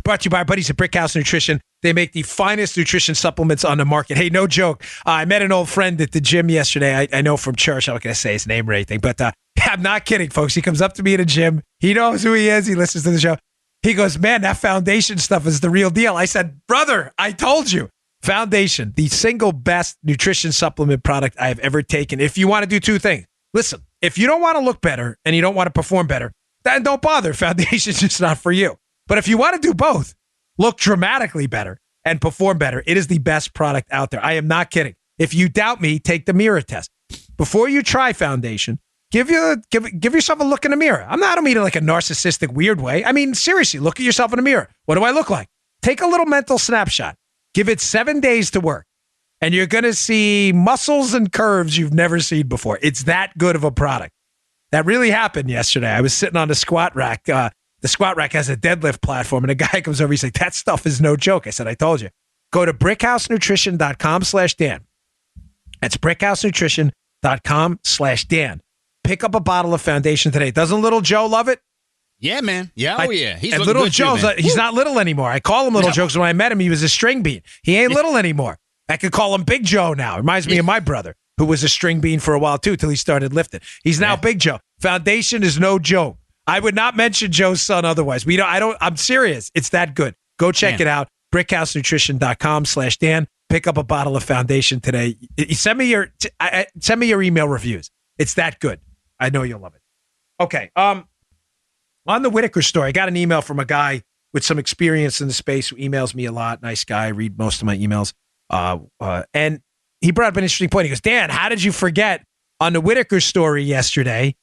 brought to you by our buddies at Brickhouse Nutrition. They make the finest nutrition supplements on the market. Hey, no joke. I met an old friend at the gym yesterday. I know from church. I'm not going to say his name or anything, but I'm not kidding, folks. He comes up to me in a gym. He knows who he is. He listens to the show. He goes, man, that Foundation stuff is the real deal. I said, brother, I told you. Foundation, the single best nutrition supplement product I have ever taken. If you want to do two things, listen, if you don't want to look better and you don't want to perform better, then don't bother. Foundation's just not for you. But if you want to do both, look dramatically better and perform better, it is the best product out there. I am not kidding. If you doubt me, take the mirror test. Before you try Foundation, give yourself a look in the mirror. I don't mean it like a narcissistic, weird way. I mean, seriously, look at yourself in the mirror. What do I look like? Take a little mental snapshot. Give it 7 days to work, and you're going to see muscles and curves you've never seen before. It's that good of a product. That really happened yesterday. I was sitting on the squat rack. The squat rack has a deadlift platform, and a guy comes over. He's like, that stuff is no joke. I said, I told you. Go to brickhousenutrition.com/Dan. That's brickhousenutrition.com/Dan. Pick up a bottle of Foundation today. Doesn't little Joe love it?
Yeah, man. Yeah, yeah. He's
and
looking
little
good
Joe's,
too, man.
he's not little anymore. I call him Little Joe because when I met him, he was a string bean. He ain't little anymore. I could call him Big Joe now. Reminds me of my brother, who was a string bean for a while too, till he started lifting. He's now Big Joe. Foundation is no joke. I would not mention Joe's son otherwise. I'm serious. It's that good. Go check it out. brickhousenutrition.com/Dan. Pick up a bottle of Foundation today. Send me your email reviews. It's that good. I know you'll love it. Okay. On the Whitaker story, I got an email from a guy with some experience in the space who emails me a lot. Nice guy. I read most of my emails. And he brought up an interesting point. He goes, Dan, how did you forget on the Whitaker story yesterday,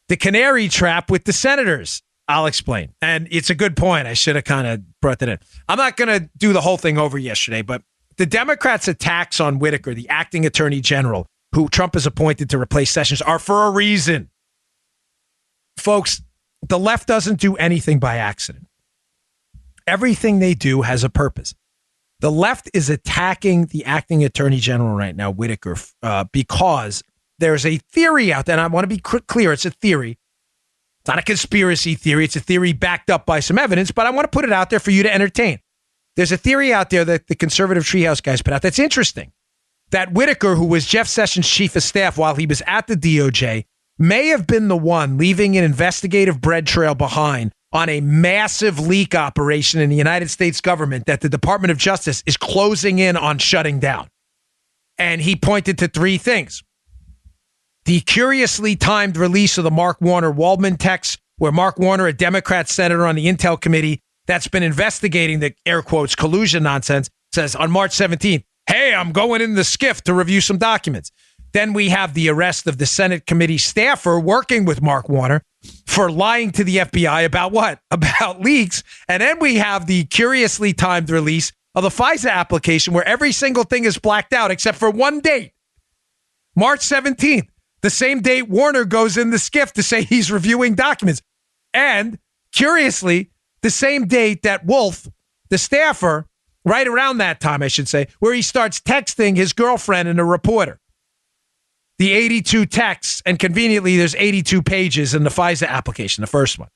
the canary trap with the senators? I'll explain. And it's a good point. I should have kind of brought that in. I'm not going to do the whole thing over yesterday, but the Democrats' attacks on Whitaker, the acting attorney general, who Trump has appointed to replace Sessions, are for a reason. Folks, the left doesn't do anything by accident. Everything they do has a purpose. The left is attacking the acting attorney general right now, Whitaker, because there's a theory out there, and I want to be clear, it's a theory. It's not a conspiracy theory. It's a theory backed up by some evidence, but I want to put it out there for you to entertain. There's a theory out there that the conservative treehouse guys put out that's interesting, that Whitaker, who was Jeff Sessions' chief of staff while he was at the DOJ, may have been the one leaving an investigative bread trail behind on a massive leak operation in the United States government that the Department of Justice is closing in on shutting down. And he pointed to three things. The curiously timed release of the Mark Warner Waldman text, where Mark Warner, a Democrat senator on the Intel Committee that's been investigating the air quotes collusion nonsense, says on March 17th, hey, I'm going in the SCIF to review some documents. Then we have the arrest of the Senate committee staffer working with Mark Warner for lying to the FBI about what? About leaks. And then we have the curiously timed release of the FISA application where every single thing is blacked out except for one date. March 17th, the same date Warner goes in the SCIF to say he's reviewing documents. And curiously, the same date that Wolf, the staffer, right around that time, I should say, where he starts texting his girlfriend and a reporter. The 82 texts, and conveniently, there's 82 pages in the FISA application, the first one.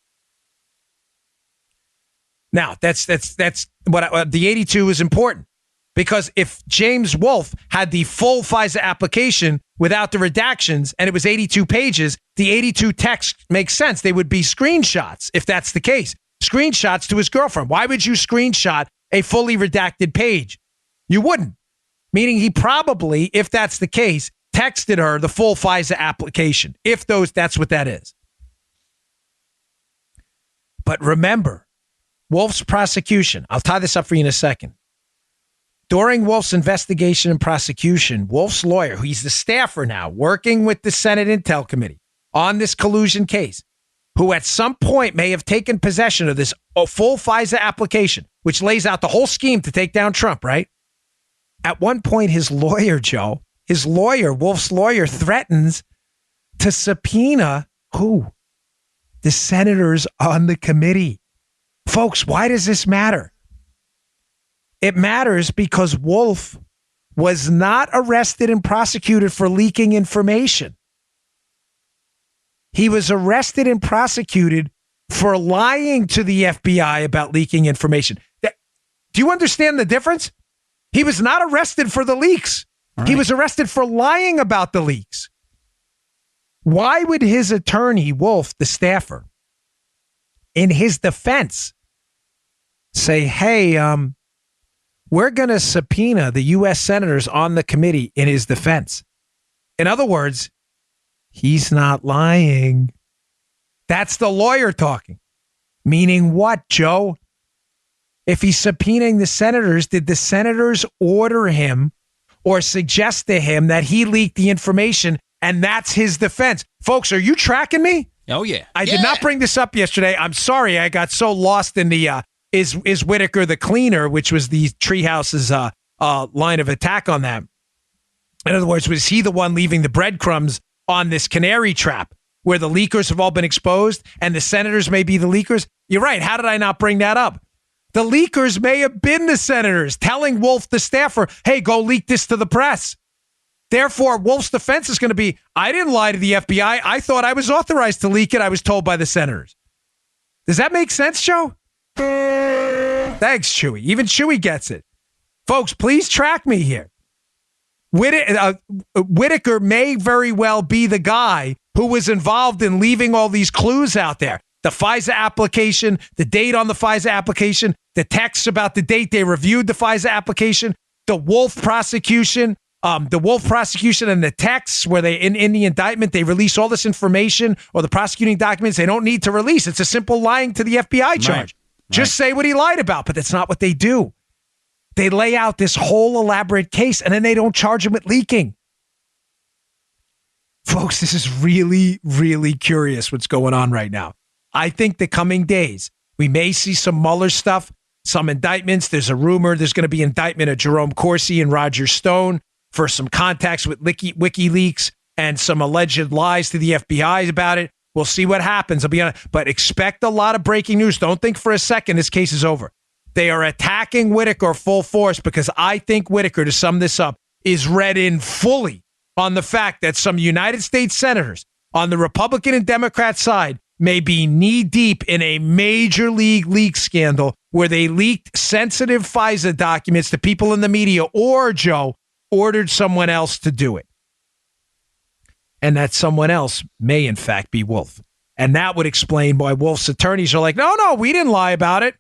Now, that's what the 82 is important, because if James Wolfe had the full FISA application without the redactions and it was 82 pages, the 82 texts make sense. They would be screenshots if that's the case. Screenshots to his girlfriend. Why would you screenshot a fully redacted page? You wouldn't. Meaning he probably, if that's the case, texted her the full FISA application, if that's what that is. But remember, Wolf's prosecution, I'll tie this up for you in a second. During Wolf's investigation and prosecution, Wolf's lawyer, who he's the staffer now, working with the Senate Intel Committee on this collusion case, who at some point may have taken possession of this full FISA application, which lays out the whole scheme to take down Trump, right? At one point, his lawyer, Joe, Wolf's lawyer, threatens to subpoena who? The senators on the committee. Folks, why does this matter? It matters because Wolf was not arrested and prosecuted for leaking information. He was arrested and prosecuted for lying to the FBI about leaking information. Do you understand the difference? He was not arrested for the leaks. Right. He was arrested for lying about the leaks. Why would his attorney, Wolf, the staffer, in his defense, say, hey, we're going to subpoena the U.S. senators on the committee in his defense. In other words, he's not lying. That's the lawyer talking. Meaning what, Joe? If he's subpoenaing the senators, did the senators order him or suggest to him that he leaked the information and that's his defense? Folks, are you tracking me?
Oh, yeah.
I did not bring this up yesterday. I'm sorry. I got so lost in the is Whitaker the cleaner, which was the Treehouse's line of attack on that. In other words, was he the one leaving the breadcrumbs on this canary trap where the leakers have all been exposed and the senators may be the leakers? You're right. How did I not bring that up? The leakers may have been the senators telling Wolf, the staffer, hey, go leak this to the press. Therefore, Wolf's defense is going to be, I didn't lie to the FBI. I thought I was authorized to leak it. I was told by the senators. Does that make sense, Joe? Thanks, Chewy. Even Chewy gets it. Folks, please track me here. Whitaker may very well be the guy who was involved in leaving all these clues out there. The FISA application, the date on the FISA application, the texts about the date they reviewed the FISA application, the Wolf prosecution, and the texts where they, in the indictment, they release all this information or the prosecuting documents they don't need to release. It's a simple lying to the FBI charge.
Right.
Just say what he lied about, but that's not what they do. They lay out this whole elaborate case and then they don't charge him with leaking. Folks, this is really, really curious what's going on right now. I think the coming days, we may see some Mueller stuff, some indictments. There's a rumor there's going to be indictment of Jerome Corsi and Roger Stone for some contacts with WikiLeaks and some alleged lies to the FBI about it. We'll see what happens. I'll be honest, but expect a lot of breaking news. Don't think for a second this case is over. They are attacking Whitaker full force because I think Whitaker, to sum this up, is read in fully on the fact that some United States senators on the Republican and Democrat side may be knee-deep in a major league leak scandal where they leaked sensitive FISA documents to people in the media or, Joe, ordered someone else to do it. And that someone else may, in fact, be Wolf. And that would explain why Wolf's attorneys are like, no, we didn't lie about it.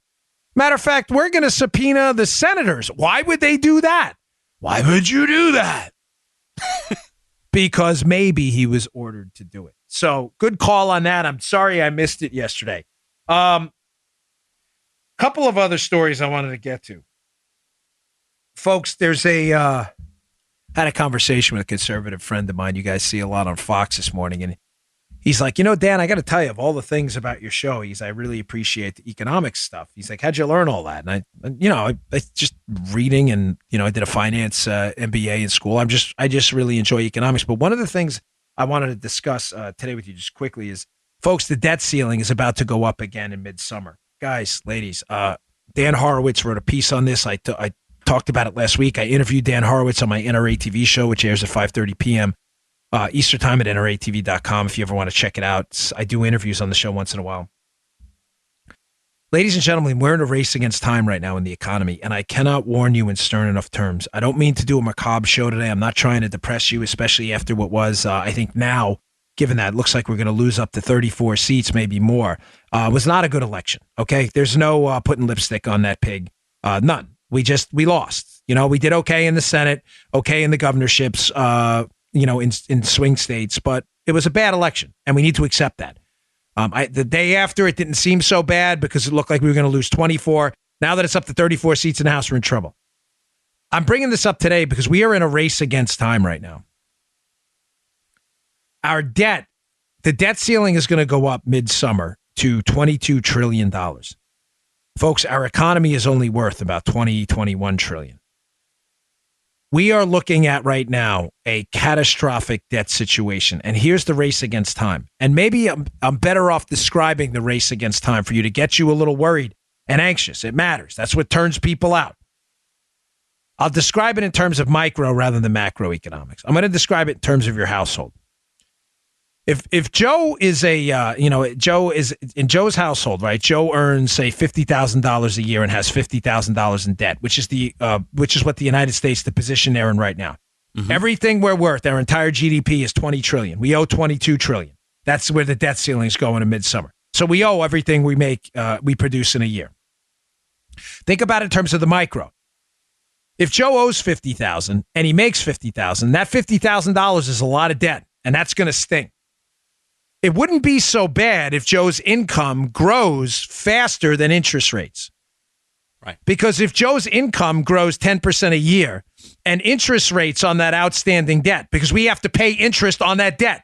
Matter of fact, we're going to subpoena the senators. Why would they do that? Why would you do that? Because maybe he was ordered to do it. So good call on that. I'm sorry I missed it yesterday. Couple of other stories I wanted to get to. Folks, there's had a conversation with a conservative friend of mine. You guys see a lot on Fox this morning. And he's like, Dan, I got to tell you, of all the things about your show, I really appreciate the economics stuff. He's like, how'd you learn all that? And I just reading and, I did a finance MBA in school. I just really enjoy economics. But one of the things I wanted to discuss today with you just quickly is, folks, the debt ceiling is about to go up again in midsummer. Guys, ladies, Dan Horowitz wrote a piece on this. I talked about it last week. I interviewed Dan Horowitz on my NRA TV show, which airs at 5:30 p.m. Eastern time at NRATV.com if you ever want to check it out. I do interviews on the show once in a while. Ladies and gentlemen, we're in a race against time right now in the economy, and I cannot warn you in stern enough terms. I don't mean to do a macabre show today. I'm not trying to depress you, especially after what was, I think now, given that it looks like we're going to lose up to 34 seats, maybe more, was not a good election, okay? There's no putting lipstick on that pig. None. We lost. We did okay in the Senate, okay in the governorships, in swing states, but it was a bad election, and we need to accept that. The day after, it didn't seem so bad because it looked like we were going to lose 24. Now that it's up to 34 seats in the House, we're in trouble. I'm bringing this up today because we are in a race against time right now. Our debt, the debt ceiling is going to go up midsummer to $22 trillion. Folks, our economy is only worth about $21 trillion. We are looking at right now a catastrophic debt situation. And here's the race against time. And maybe I'm better off describing the race against time for you to get you a little worried and anxious. It matters. That's what turns people out. I'll describe it in terms of micro rather than macroeconomics. I'm going to describe it in terms of your household. If Joe is Joe is in Joe's household, right? Joe earns, say, $50,000 a year and has $50,000 in debt, which is what the United States, the position they're in right now. Mm-hmm. Everything we're worth, our entire GDP is $20 trillion. We owe $22 trillion. That's where the debt ceiling is going in midsummer. So we owe everything we make, we produce in a year. Think about it in terms of the micro. If Joe owes $50,000 and he makes $50,000, that $50,000 is a lot of debt, and that's going to sting. It wouldn't be so bad if Joe's income grows faster than interest rates.
Right. Because
if Joe's income grows 10% a year and interest rates on that outstanding debt, because we have to pay interest on that debt.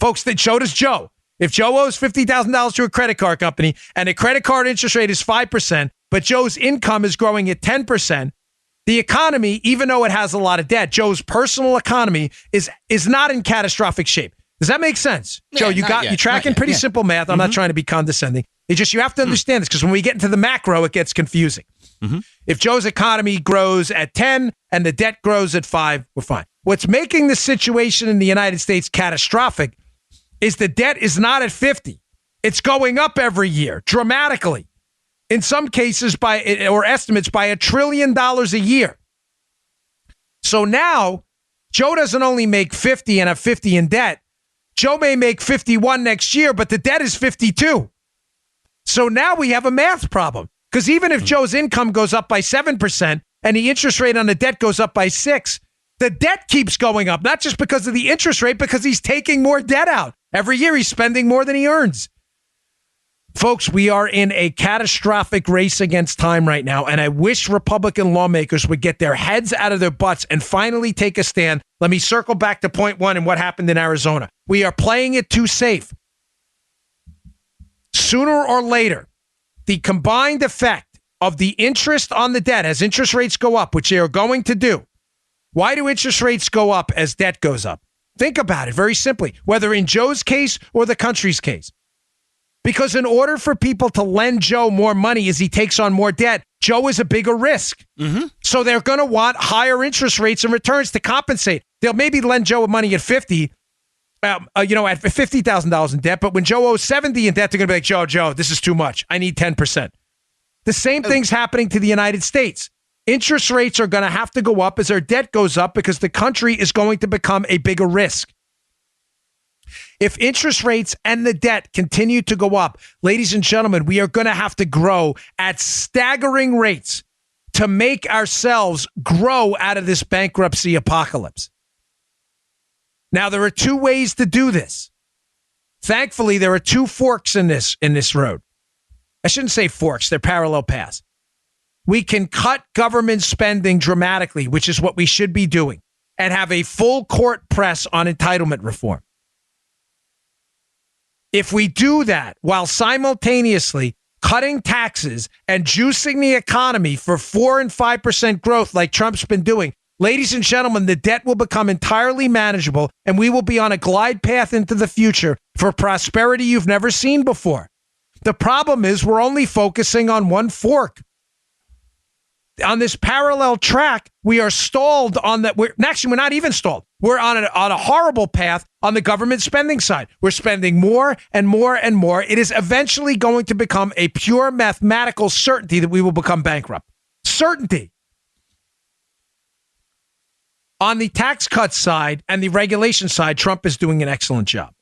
Folks, so does Joe. If Joe owes $50,000 to a credit card company and the credit card interest rate is 5%, but Joe's income is growing at 10%, the economy, even though it has a lot of debt, Joe's personal economy is not in catastrophic shape. Does that make sense?
Yeah,
Joe, you're tracking pretty simple math. I'm not trying to be condescending. It's just you have to understand this because when we get into the macro, it gets confusing. If Joe's economy grows at 10 and the debt grows at 5, we're fine. What's making the situation in the United States catastrophic is the debt is not at 50. It's going up every year dramatically. In some cases estimates by $1 trillion a year. So now Joe doesn't only make 50 and have 50 in debt. Joe may make 51 next year, but the debt is 52. So now we have a math problem because even if Joe's income goes up by 7% and the interest rate on the debt goes up by 6%, the debt keeps going up, not just because of the interest rate, because he's taking more debt out. Every year he's spending more than he earns. Folks, we are in a catastrophic race against time right now, and I wish Republican lawmakers would get their heads out of their butts and finally take a stand. Let me circle back to point one and what happened in Arizona. We are playing it too safe. Sooner or later, the combined effect of the interest on the debt as interest rates go up, which they are going to do. Why do interest rates go up as debt goes up? Think about it very simply, whether in Joe's case or the country's case. Because in order for people to lend Joe more money as he takes on more debt, Joe is a bigger risk. So they're going to want higher interest rates and returns to compensate. They'll maybe lend Joe money at 50, at $50,000 in debt. But when Joe owes 70 in debt, they're going to be like, Joe, this is too much. I need 10%. The same thing's happening to the United States. Interest rates are going to have to go up as our debt goes up because the country is going to become a bigger risk. If interest rates and the debt continue to go up, ladies and gentlemen, we are going to have to grow at staggering rates to make ourselves grow out of this bankruptcy apocalypse. Now, there are two ways to do this. Thankfully, there are two forks in this road. I shouldn't say forks, they're parallel paths. We can cut government spending dramatically, which is what we should be doing, and have a full court press on entitlement reform. If we do that while simultaneously cutting taxes and juicing the economy for 4% and 5% growth like Trump's been doing, ladies and gentlemen, the debt will become entirely manageable and we will be on a glide path into the future for prosperity you've never seen before. The problem is we're only focusing on one fork. On this parallel track, we are stalled on that. We're not even stalled. We're on a horrible path on the government spending side. We're spending more and more and more. It is eventually going to become a pure mathematical certainty that we will become bankrupt. Certainty. On the tax cut side and the regulation side, Trump is doing an excellent job.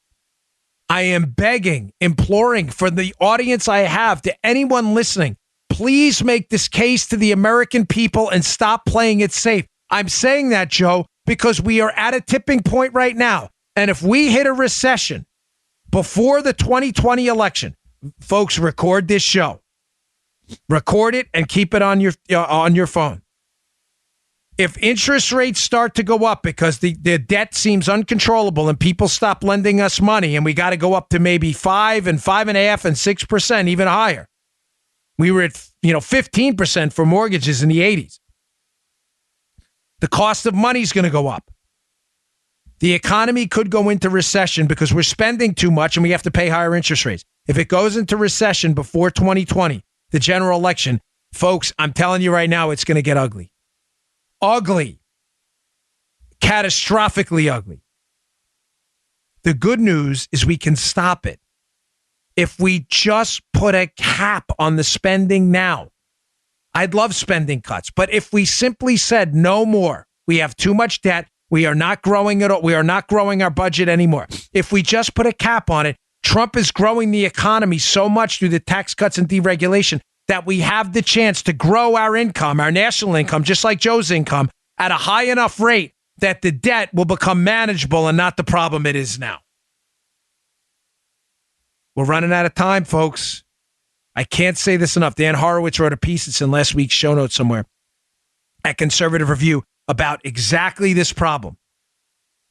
I am begging, imploring for the audience I have, to anyone listening, please make this case to the American people and stop playing it safe. I'm saying that, Joe, because we are at a tipping point right now. And if we hit a recession before the 2020 election, folks, record this show. Record it and keep it on your phone. If interest rates start to go up because the debt seems uncontrollable and people stop lending us money and we got to go up to maybe 5 and 5.5 and 6%, even higher. We were at 15% for mortgages in the 80s. The cost of money is going to go up. The economy could go into recession because we're spending too much and we have to pay higher interest rates. If it goes into recession before 2020, the general election, folks, I'm telling you right now, it's going to get ugly. Ugly. Catastrophically ugly. The good news is we can stop it. If we just put a cap on the spending now. I'd love spending cuts, but if we simply said no more, we have too much debt, we are not growing it, we are not growing our budget anymore. If we just put a cap on it, Trump is growing the economy so much through the tax cuts and deregulation. that we have the chance to grow our income, our national income, just like Joe's income, at a high enough rate that the debt will become manageable and not the problem it is now. We're running out of time, folks. I can't say this enough. Dan Horowitz wrote a piece, it's in last week's show notes somewhere, at Conservative Review about exactly this problem.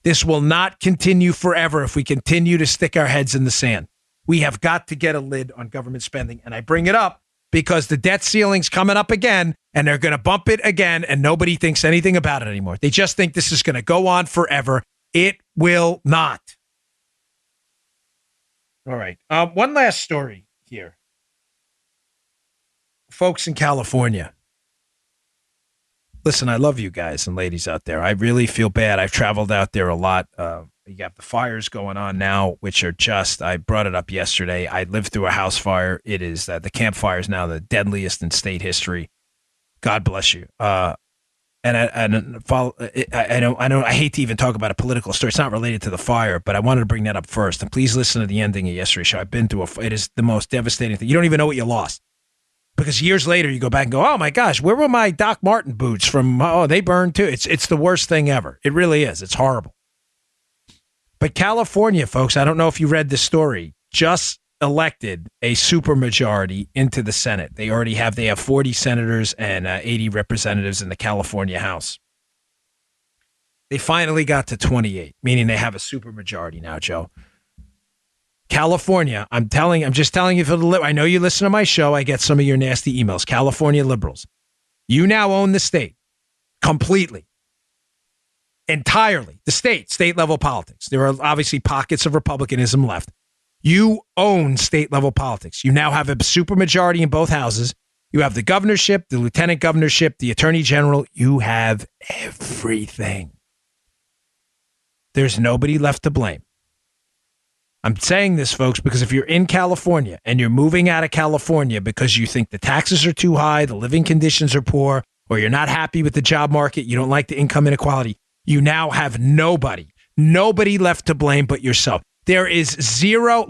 This will not continue forever if we continue to stick our heads in the sand. We have got to get a lid on government spending. And I bring it up because the debt ceiling's coming up again, and they're going to bump it again, and nobody thinks anything about it anymore. They just think this is going to go on forever. It will not. All right. One last story here. Folks in California. Listen, I love you guys and ladies out there. I really feel bad. I've traveled out there a lot. You have the fires going on now, which are just, I brought it up yesterday. I lived through a house fire. It is the Camp Fire is now the deadliest in state history. God bless you. I hate to even talk about a political story. It's not related to the fire, but I wanted to bring that up first. And please listen to the ending of yesterday's show. I've been through it is the most devastating thing. You don't even know what you lost. Because years later, you go back and go, oh, my gosh, where were my Doc Marten boots from? Oh, they burned too. It's the worst thing ever. It really is. It's horrible. But California, folks, I don't know if you read this story, just elected a supermajority into the Senate. They have 40 senators and 80 representatives in the California House. They finally got to 28, meaning they have a supermajority now, Joe. California, I'm just telling you I know you listen to my show. I get some of your nasty emails. California liberals, you now own the state completely, entirely. The state level politics. There are obviously pockets of republicanism left. You own state level politics. You now have a supermajority in both houses. You have the governorship, the lieutenant governorship, the attorney general. You have everything. There's nobody left to blame. I'm saying this, folks, because if you're in California and you're moving out of California because you think the taxes are too high, the living conditions are poor, or you're not happy with the job market, you don't like the income inequality, you now have nobody left to blame but yourself. There is zero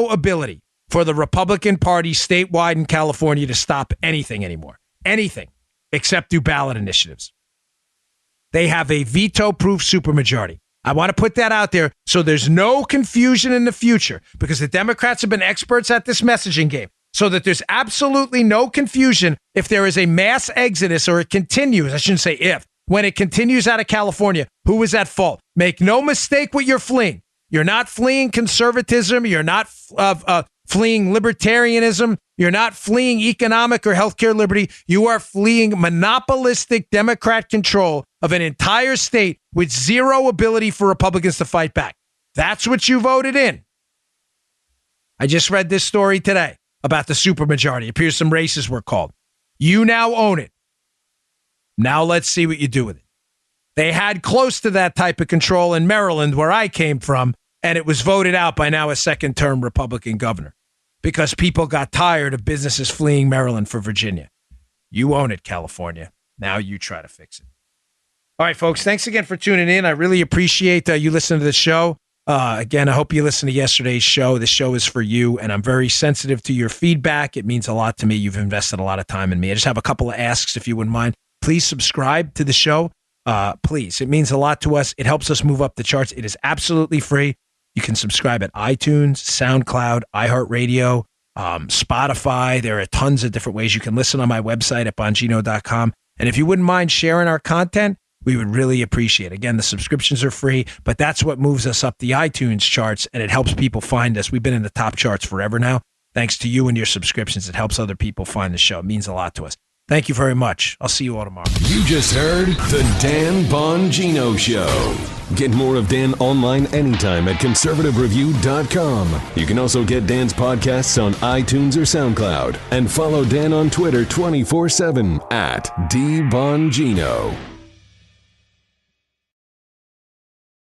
ability for the Republican Party statewide in California to stop anything anymore. Anything except do ballot initiatives. They have a veto-proof supermajority. I want to put that out there so there's no confusion in the future, because the Democrats have been experts at this messaging game, so that there's absolutely no confusion if there is a mass exodus or it continues. I shouldn't say if. When it continues out of California, who is at fault? Make no mistake what you're fleeing. You're not fleeing conservatism. You're not fleeing libertarianism. You're not fleeing economic or healthcare liberty. You are fleeing monopolistic Democrat control of an entire state with zero ability for Republicans to fight back. That's what you voted in. I just read this story today about the supermajority. It appears some races were called. You now own it. Now let's see what you do with it. They had close to that type of control in Maryland, where I came from, and it was voted out by now a second-term Republican governor because people got tired of businesses fleeing Maryland for Virginia. You own it, California. Now you try to fix it. All right, folks, thanks again for tuning in. I really appreciate you listening to the show. Again, I hope you listened to yesterday's show. The show is for you, and I'm very sensitive to your feedback. It means a lot to me. You've invested a lot of time in me. I just have a couple of asks, if you wouldn't mind. Please subscribe to the show. Please. It means a lot to us. It helps us move up the charts. It is absolutely free. You can subscribe at iTunes, SoundCloud, iHeartRadio, Spotify. There are tons of different ways you can listen on my website at Bongino.com. And if you wouldn't mind sharing our content, we would really appreciate it. Again, the subscriptions are free, but that's what moves us up the iTunes charts, and it helps people find us. We've been in the top charts forever now. Thanks to you and your subscriptions. It helps other people find the show. It means a lot to us. Thank you very much. I'll see you all tomorrow.
You just heard The Dan Bongino Show. Get more of Dan online anytime at conservativereview.com. You can also get Dan's podcasts on iTunes or SoundCloud. And follow Dan on Twitter 24/7 at DBongino.